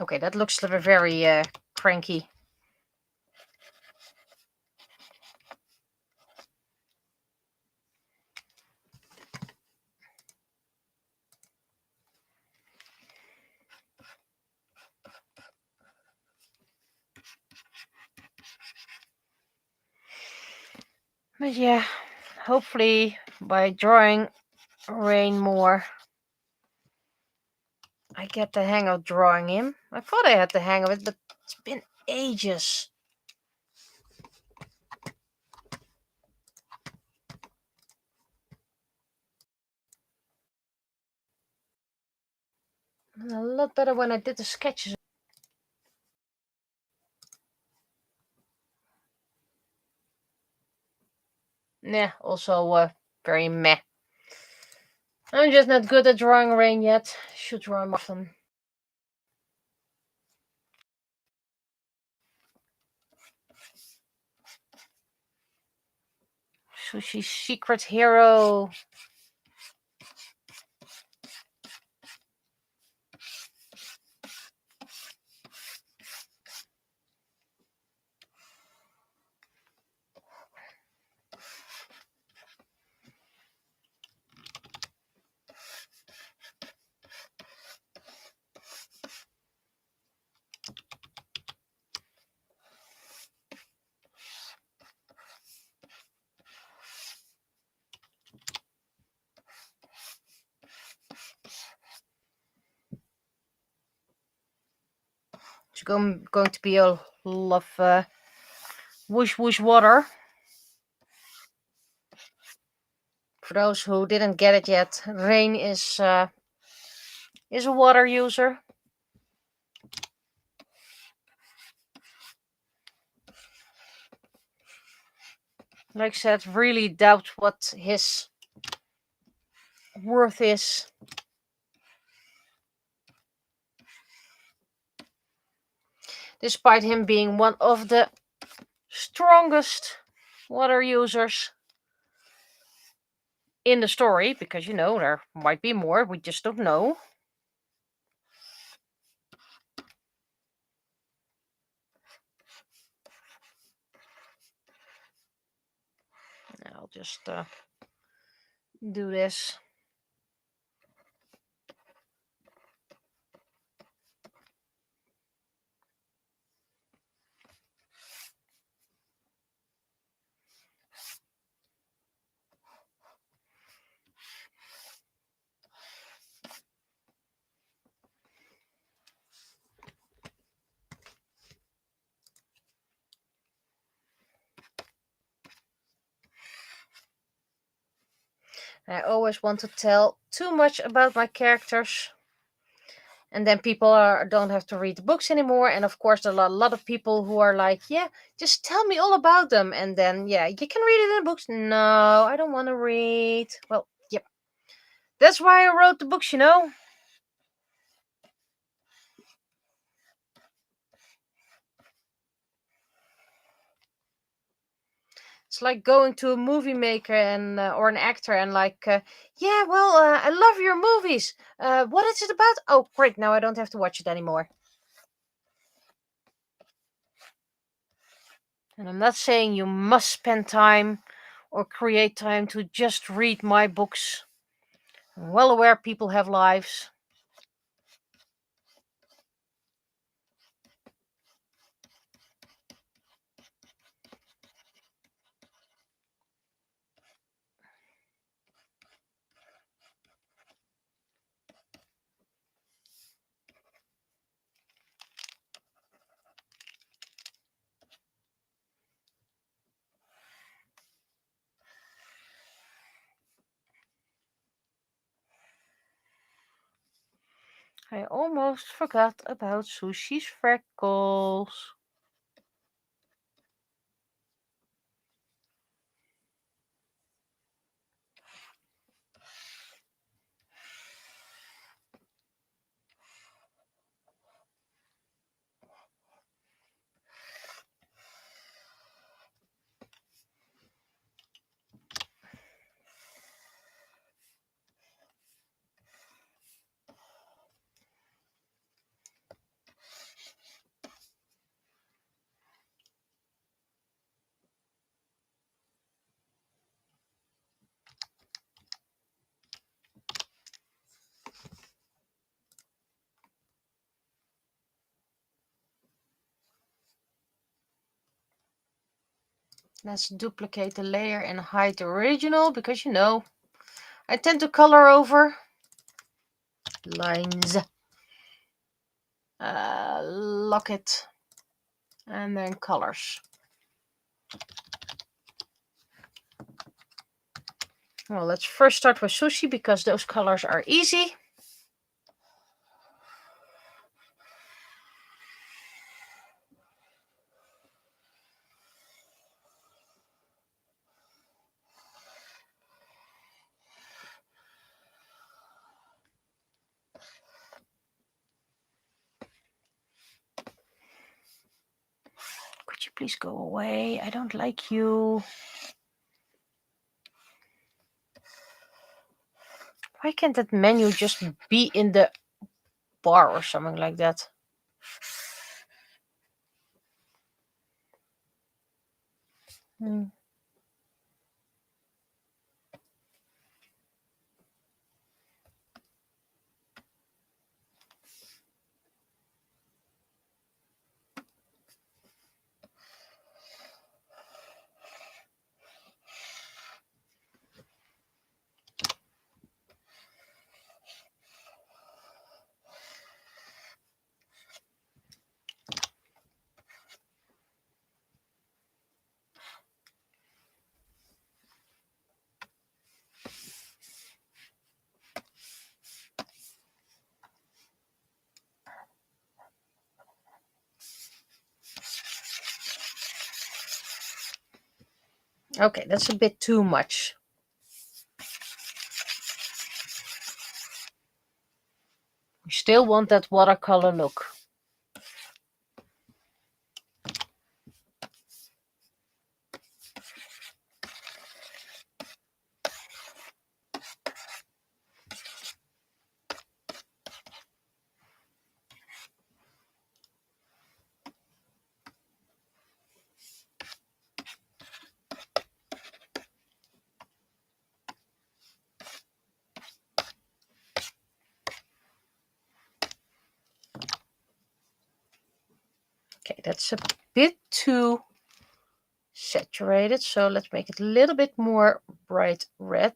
Okay, that looks very cranky. But yeah, hopefully by drawing Rain more, I get the hang of drawing him. I thought I had the hang of it, but it's been ages. A lot better when I did the sketches. Yeah, also very meh. I'm just not good at drawing Rain yet. Should draw him often. Sushi's secret hero. going to be a lot of whoosh whoosh water. For those who didn't get it yet, Rain is a water user. Like I said, really doubt what his worth is. Despite him being one of the strongest water users in the story, because there might be more, we just don't know. I'll just do this. I always want to tell too much about my characters, and then people don't have to read the books anymore. And of course, there are a lot of people who are like, yeah, just tell me all about them. And then, yeah, you can read it in the books. No, I don't want to read. Well, yep. That's why I wrote the books, It's like going to a movie maker and or an actor and like, yeah, well, I love your movies. What is it about? Oh, great! Now I don't have to watch it anymore. And I'm not saying you must spend time or create time to just read my books. I'm well aware people have lives. I almost forgot about Sushi's freckles. Let's duplicate the layer and hide the original because I tend to color over lines. Lock it and then colors. Well, let's first start with Sushi because those colors are easy. Could you please go away? I don't like you. Why can't that menu just be in the bar or something like that? Okay, that's a bit too much. We still want that watercolor look. Okay, that's a bit too saturated, so let's make it a little bit more bright red.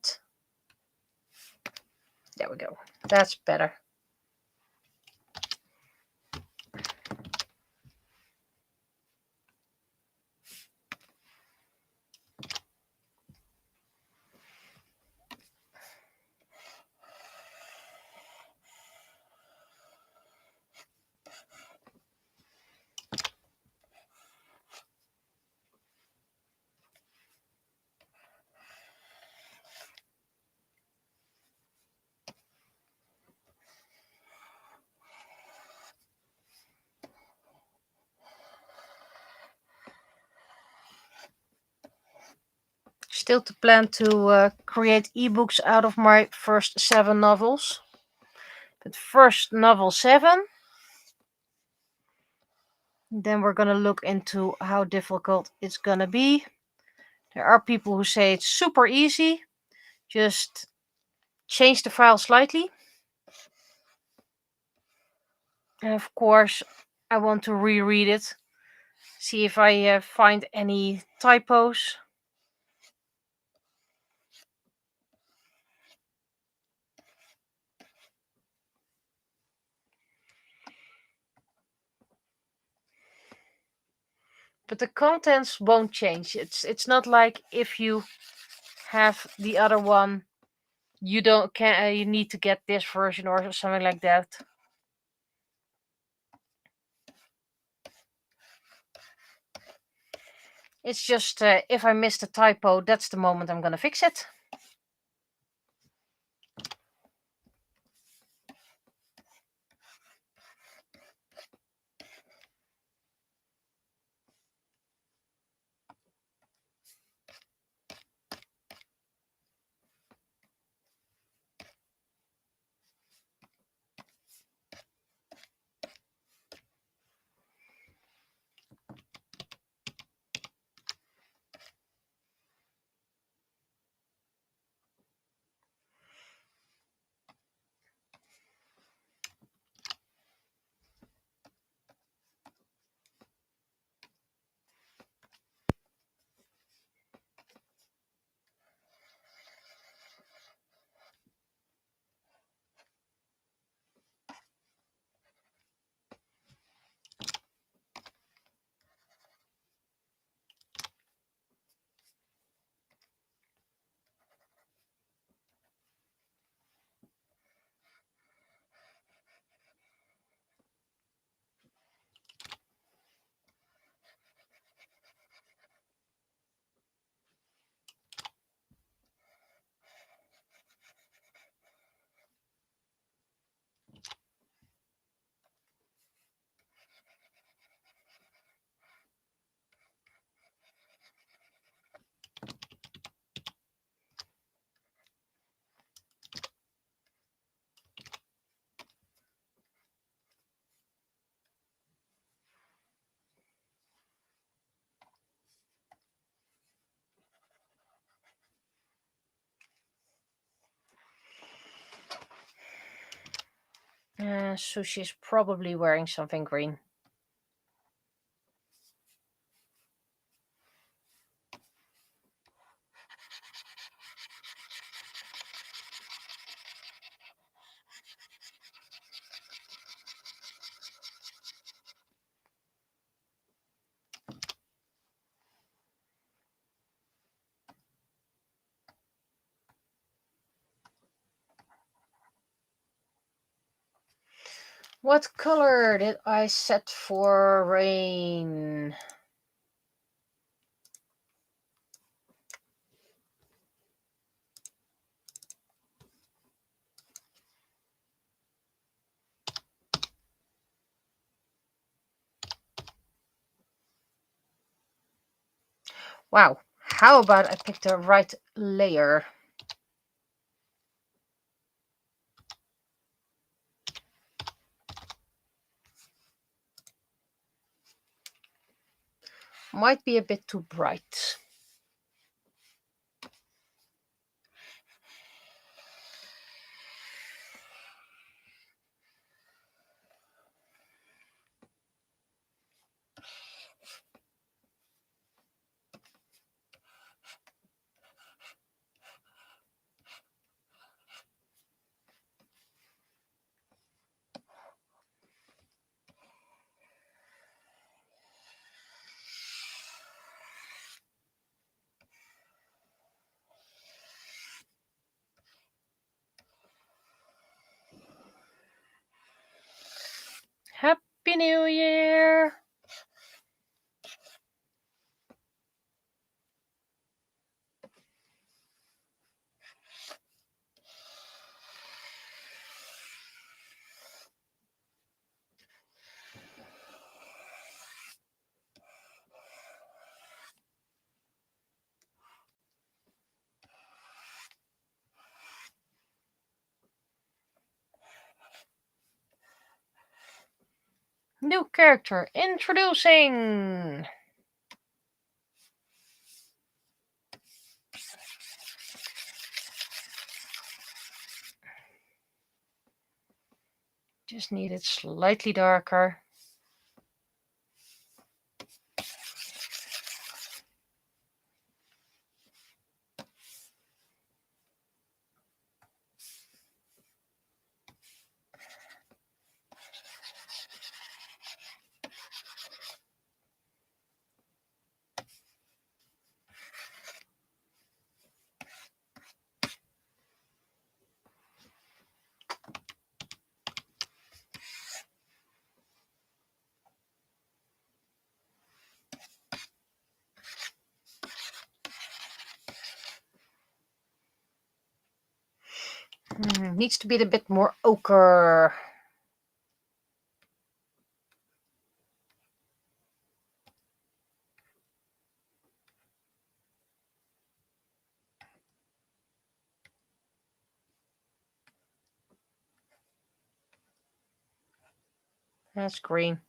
There we go. That's better. Still to plan to create ebooks out of my first 7 novels. But first novel 7. Then we're going to look into how difficult it's going to be. There are people who say it's super easy. Just change the file slightly. And of course, I want to reread it. See if I find any typos. But the contents won't change. It's not like if you have the other one, you you need to get this version or something like that. It's just if I missed a typo, that's the moment I'm gonna fix it. So she's probably wearing something green. What color did I set for rain? Wow, how about I pick the right layer? Might be a bit too bright. Happy New Year! New character introducing! Just need it slightly darker. Needs to be a bit more ochre. That's green.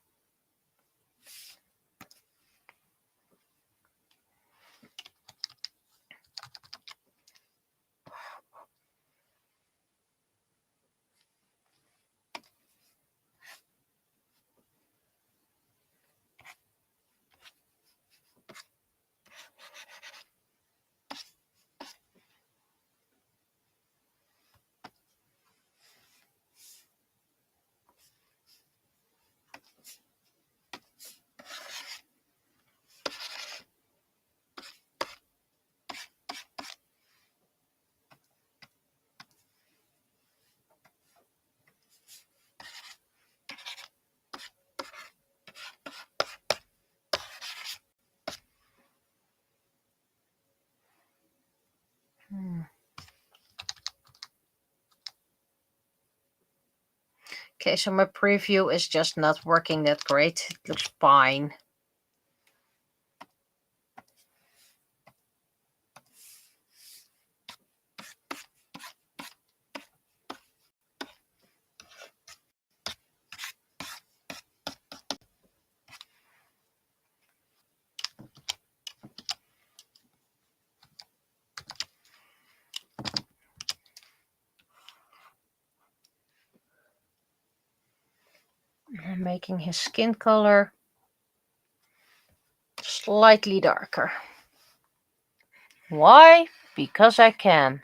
Okay, so my preview is just not working that great. It looks fine. I'm making his skin color slightly darker. Why? Because I can.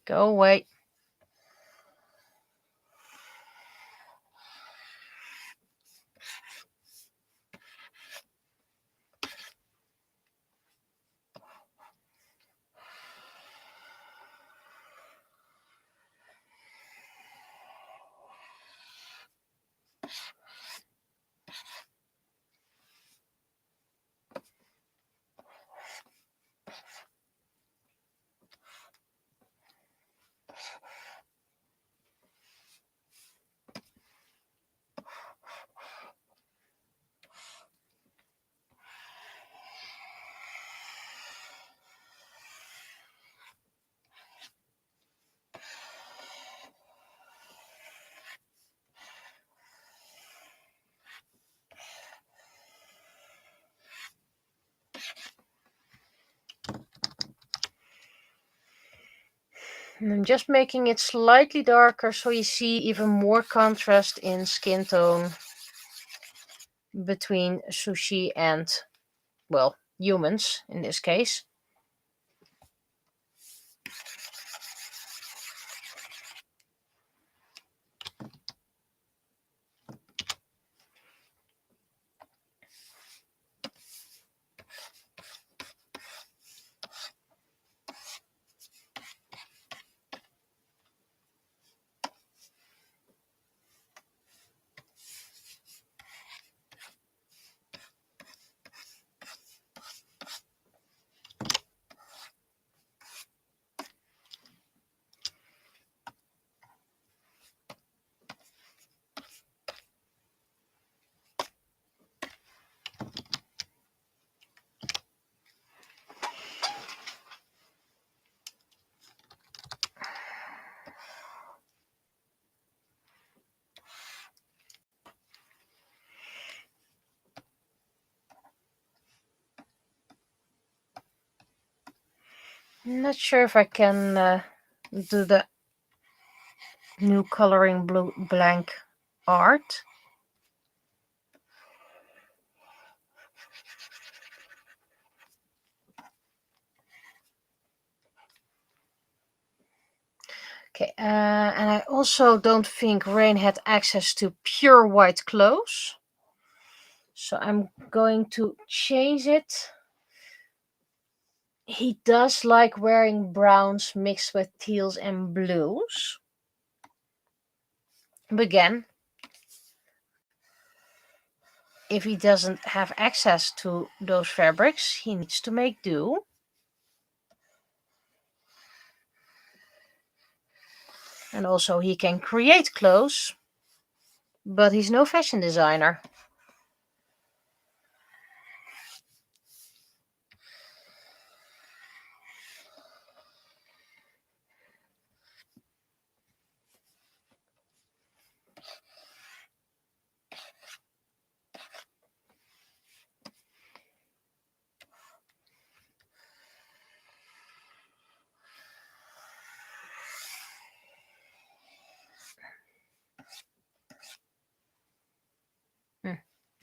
Go away. And I'm just making it slightly darker so you see even more contrast in skin tone between sushi and, well, humans in this case. I'm not sure if I can do the new coloring blue blank art. Okay, and I also don't think Rain had access to pure white clothes. So I'm going to change it. He does like wearing browns mixed with teals and blues. But again, if he doesn't have access to those fabrics, he needs to make do. And also he can create clothes, but he's no fashion designer.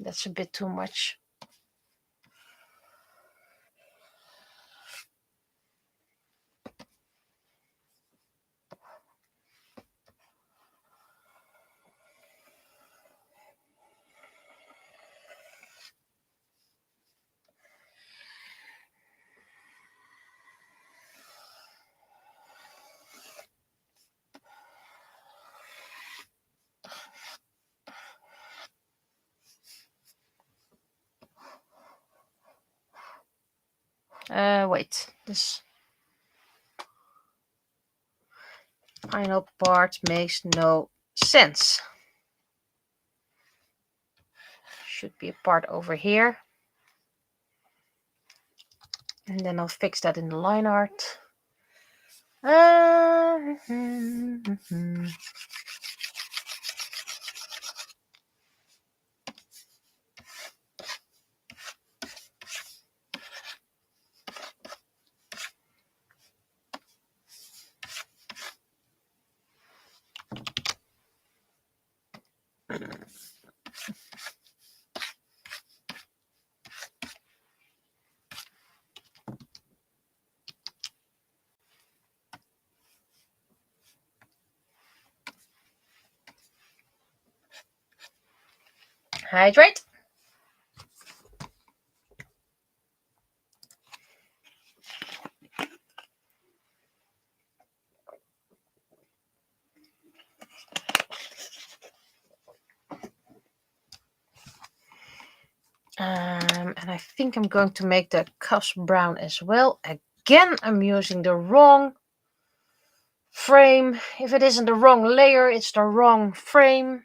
That's a bit too much. Wait, this final part makes no sense. Should be a part over here. And then I'll fix that in the line art. Hydrate. And I think I'm going to make the cuffs brown as well. Again, I'm using the wrong frame. If it isn't the wrong layer, it's the wrong frame.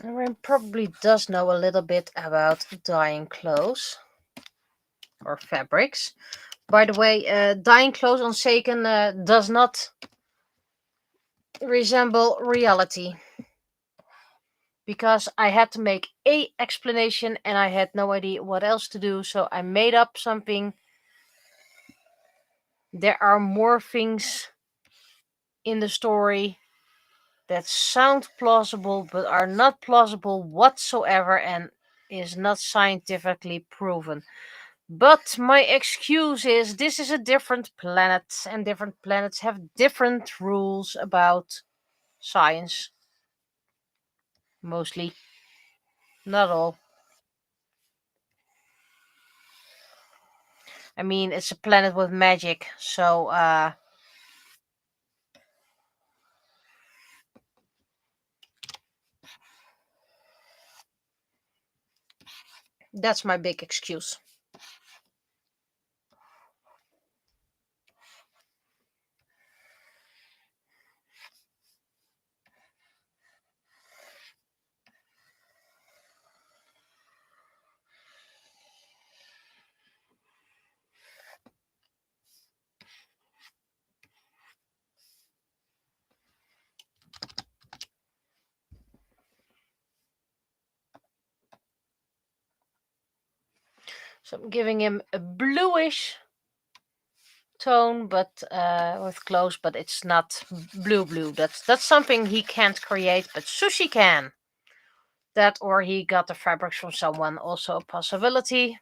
Everyone probably does know a little bit about dyeing clothes or fabrics. By the way, dyeing clothes on Seiken does not resemble reality, because I had to make a explanation and I had no idea what else to do, so I made up something. There are more things in the story that sound plausible but are not plausible whatsoever and is not scientifically proven. But my excuse is this is a different planet, and different planets have different rules about science. Mostly. Not all. I mean, it's a planet with magic, so that's my big excuse. So I'm giving him a bluish tone, but with clothes, but it's not blue. That's something he can't create, but Sushi can. That, or he got the fabrics from someone, also a possibility.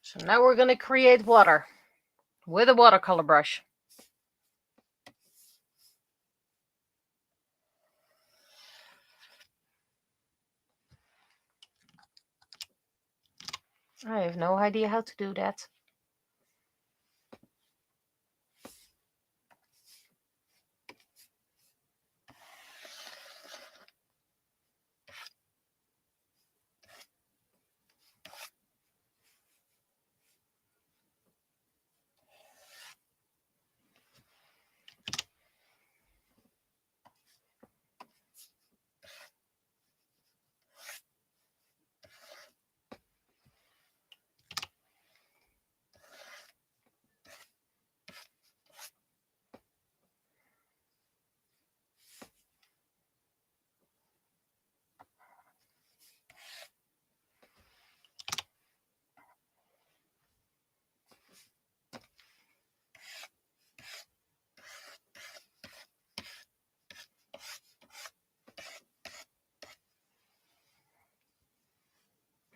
So now we're going to create water with a watercolor brush. I have no idea how to do that.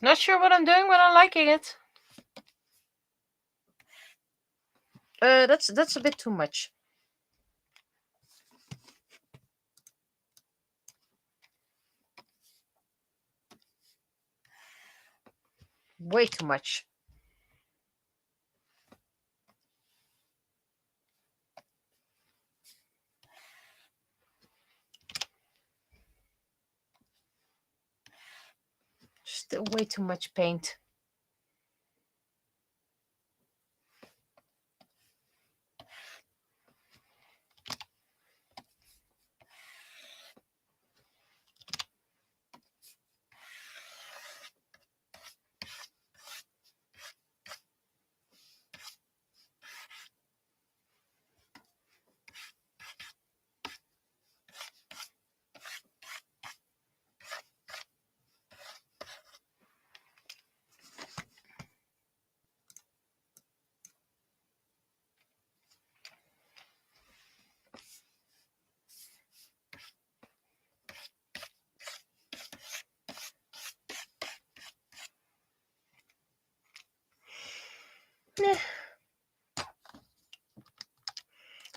Not sure what I'm doing, but I'm liking it. That's a bit too much. Way too much. Still way too much paint.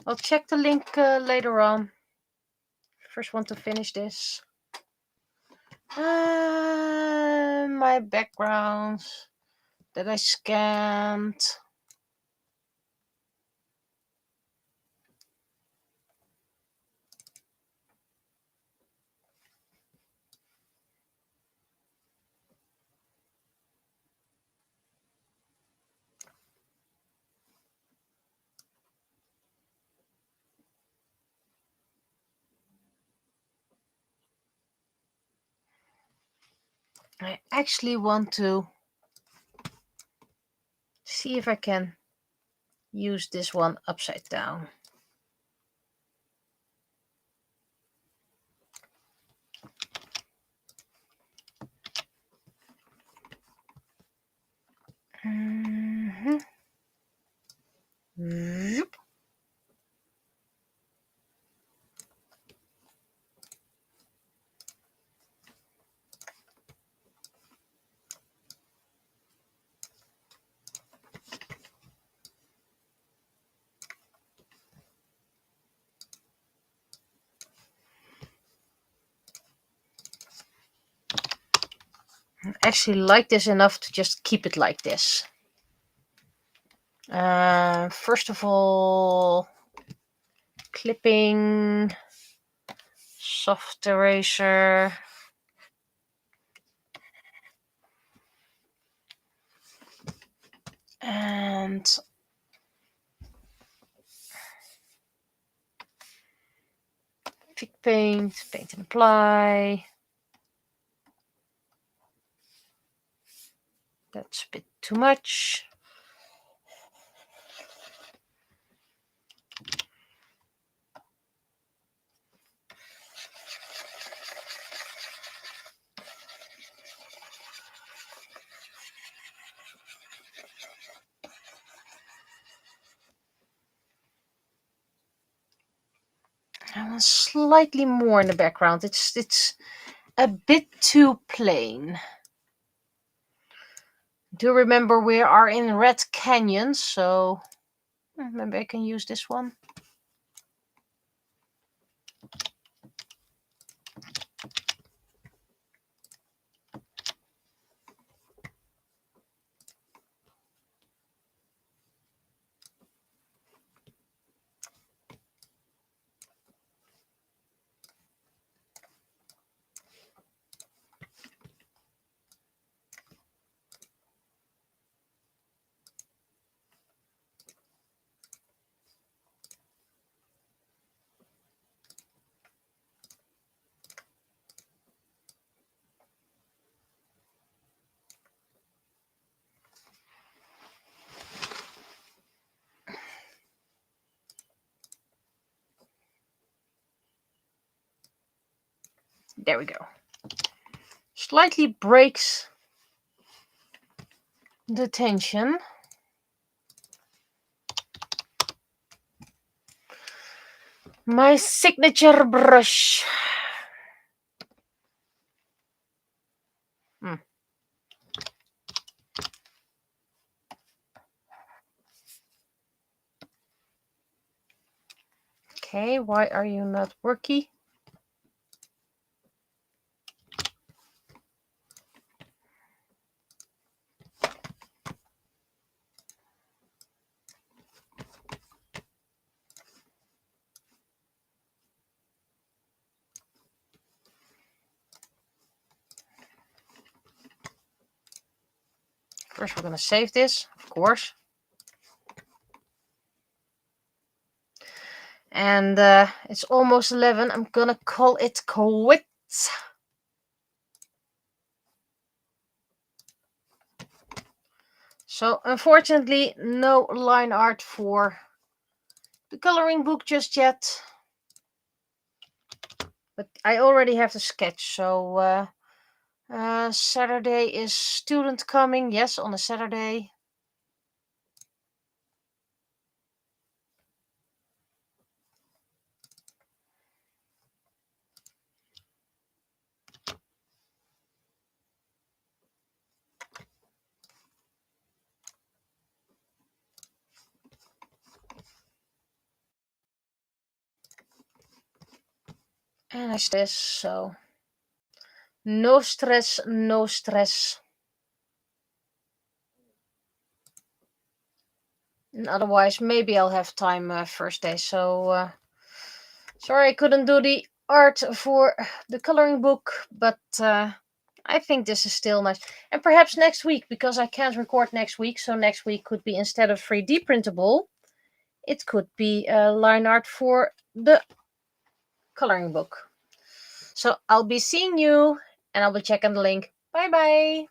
I'll check the link later on. First want to finish this. My backgrounds that I scanned. I actually want to see if I can use this one upside down. Zoop. I actually like this enough to just keep it like this. First of all, clipping, soft eraser. And thick paint, paint and apply. That's a bit too much. I want slightly more in the background. It's a bit too plain. Do remember we are in Red Canyon, so maybe I can use this one. There we go. Slightly breaks the tension. My signature brush. Okay, why are you not working? First, we're going to save this, of course. And it's almost 11. I'm going to call it quits. So, unfortunately, no line art for the coloring book just yet. But I already have the sketch, so Saturday is student coming. Yes, on a Saturday. And I this, so no stress, no stress. And otherwise, maybe I'll have time first day. So sorry I couldn't do the art for the coloring book, but I think this is still nice. And perhaps next week, because I can't record next week, so next week could be, instead of 3D printable, it could be line art for the coloring book. So I'll be seeing you, and I'll be checking the link. Bye bye.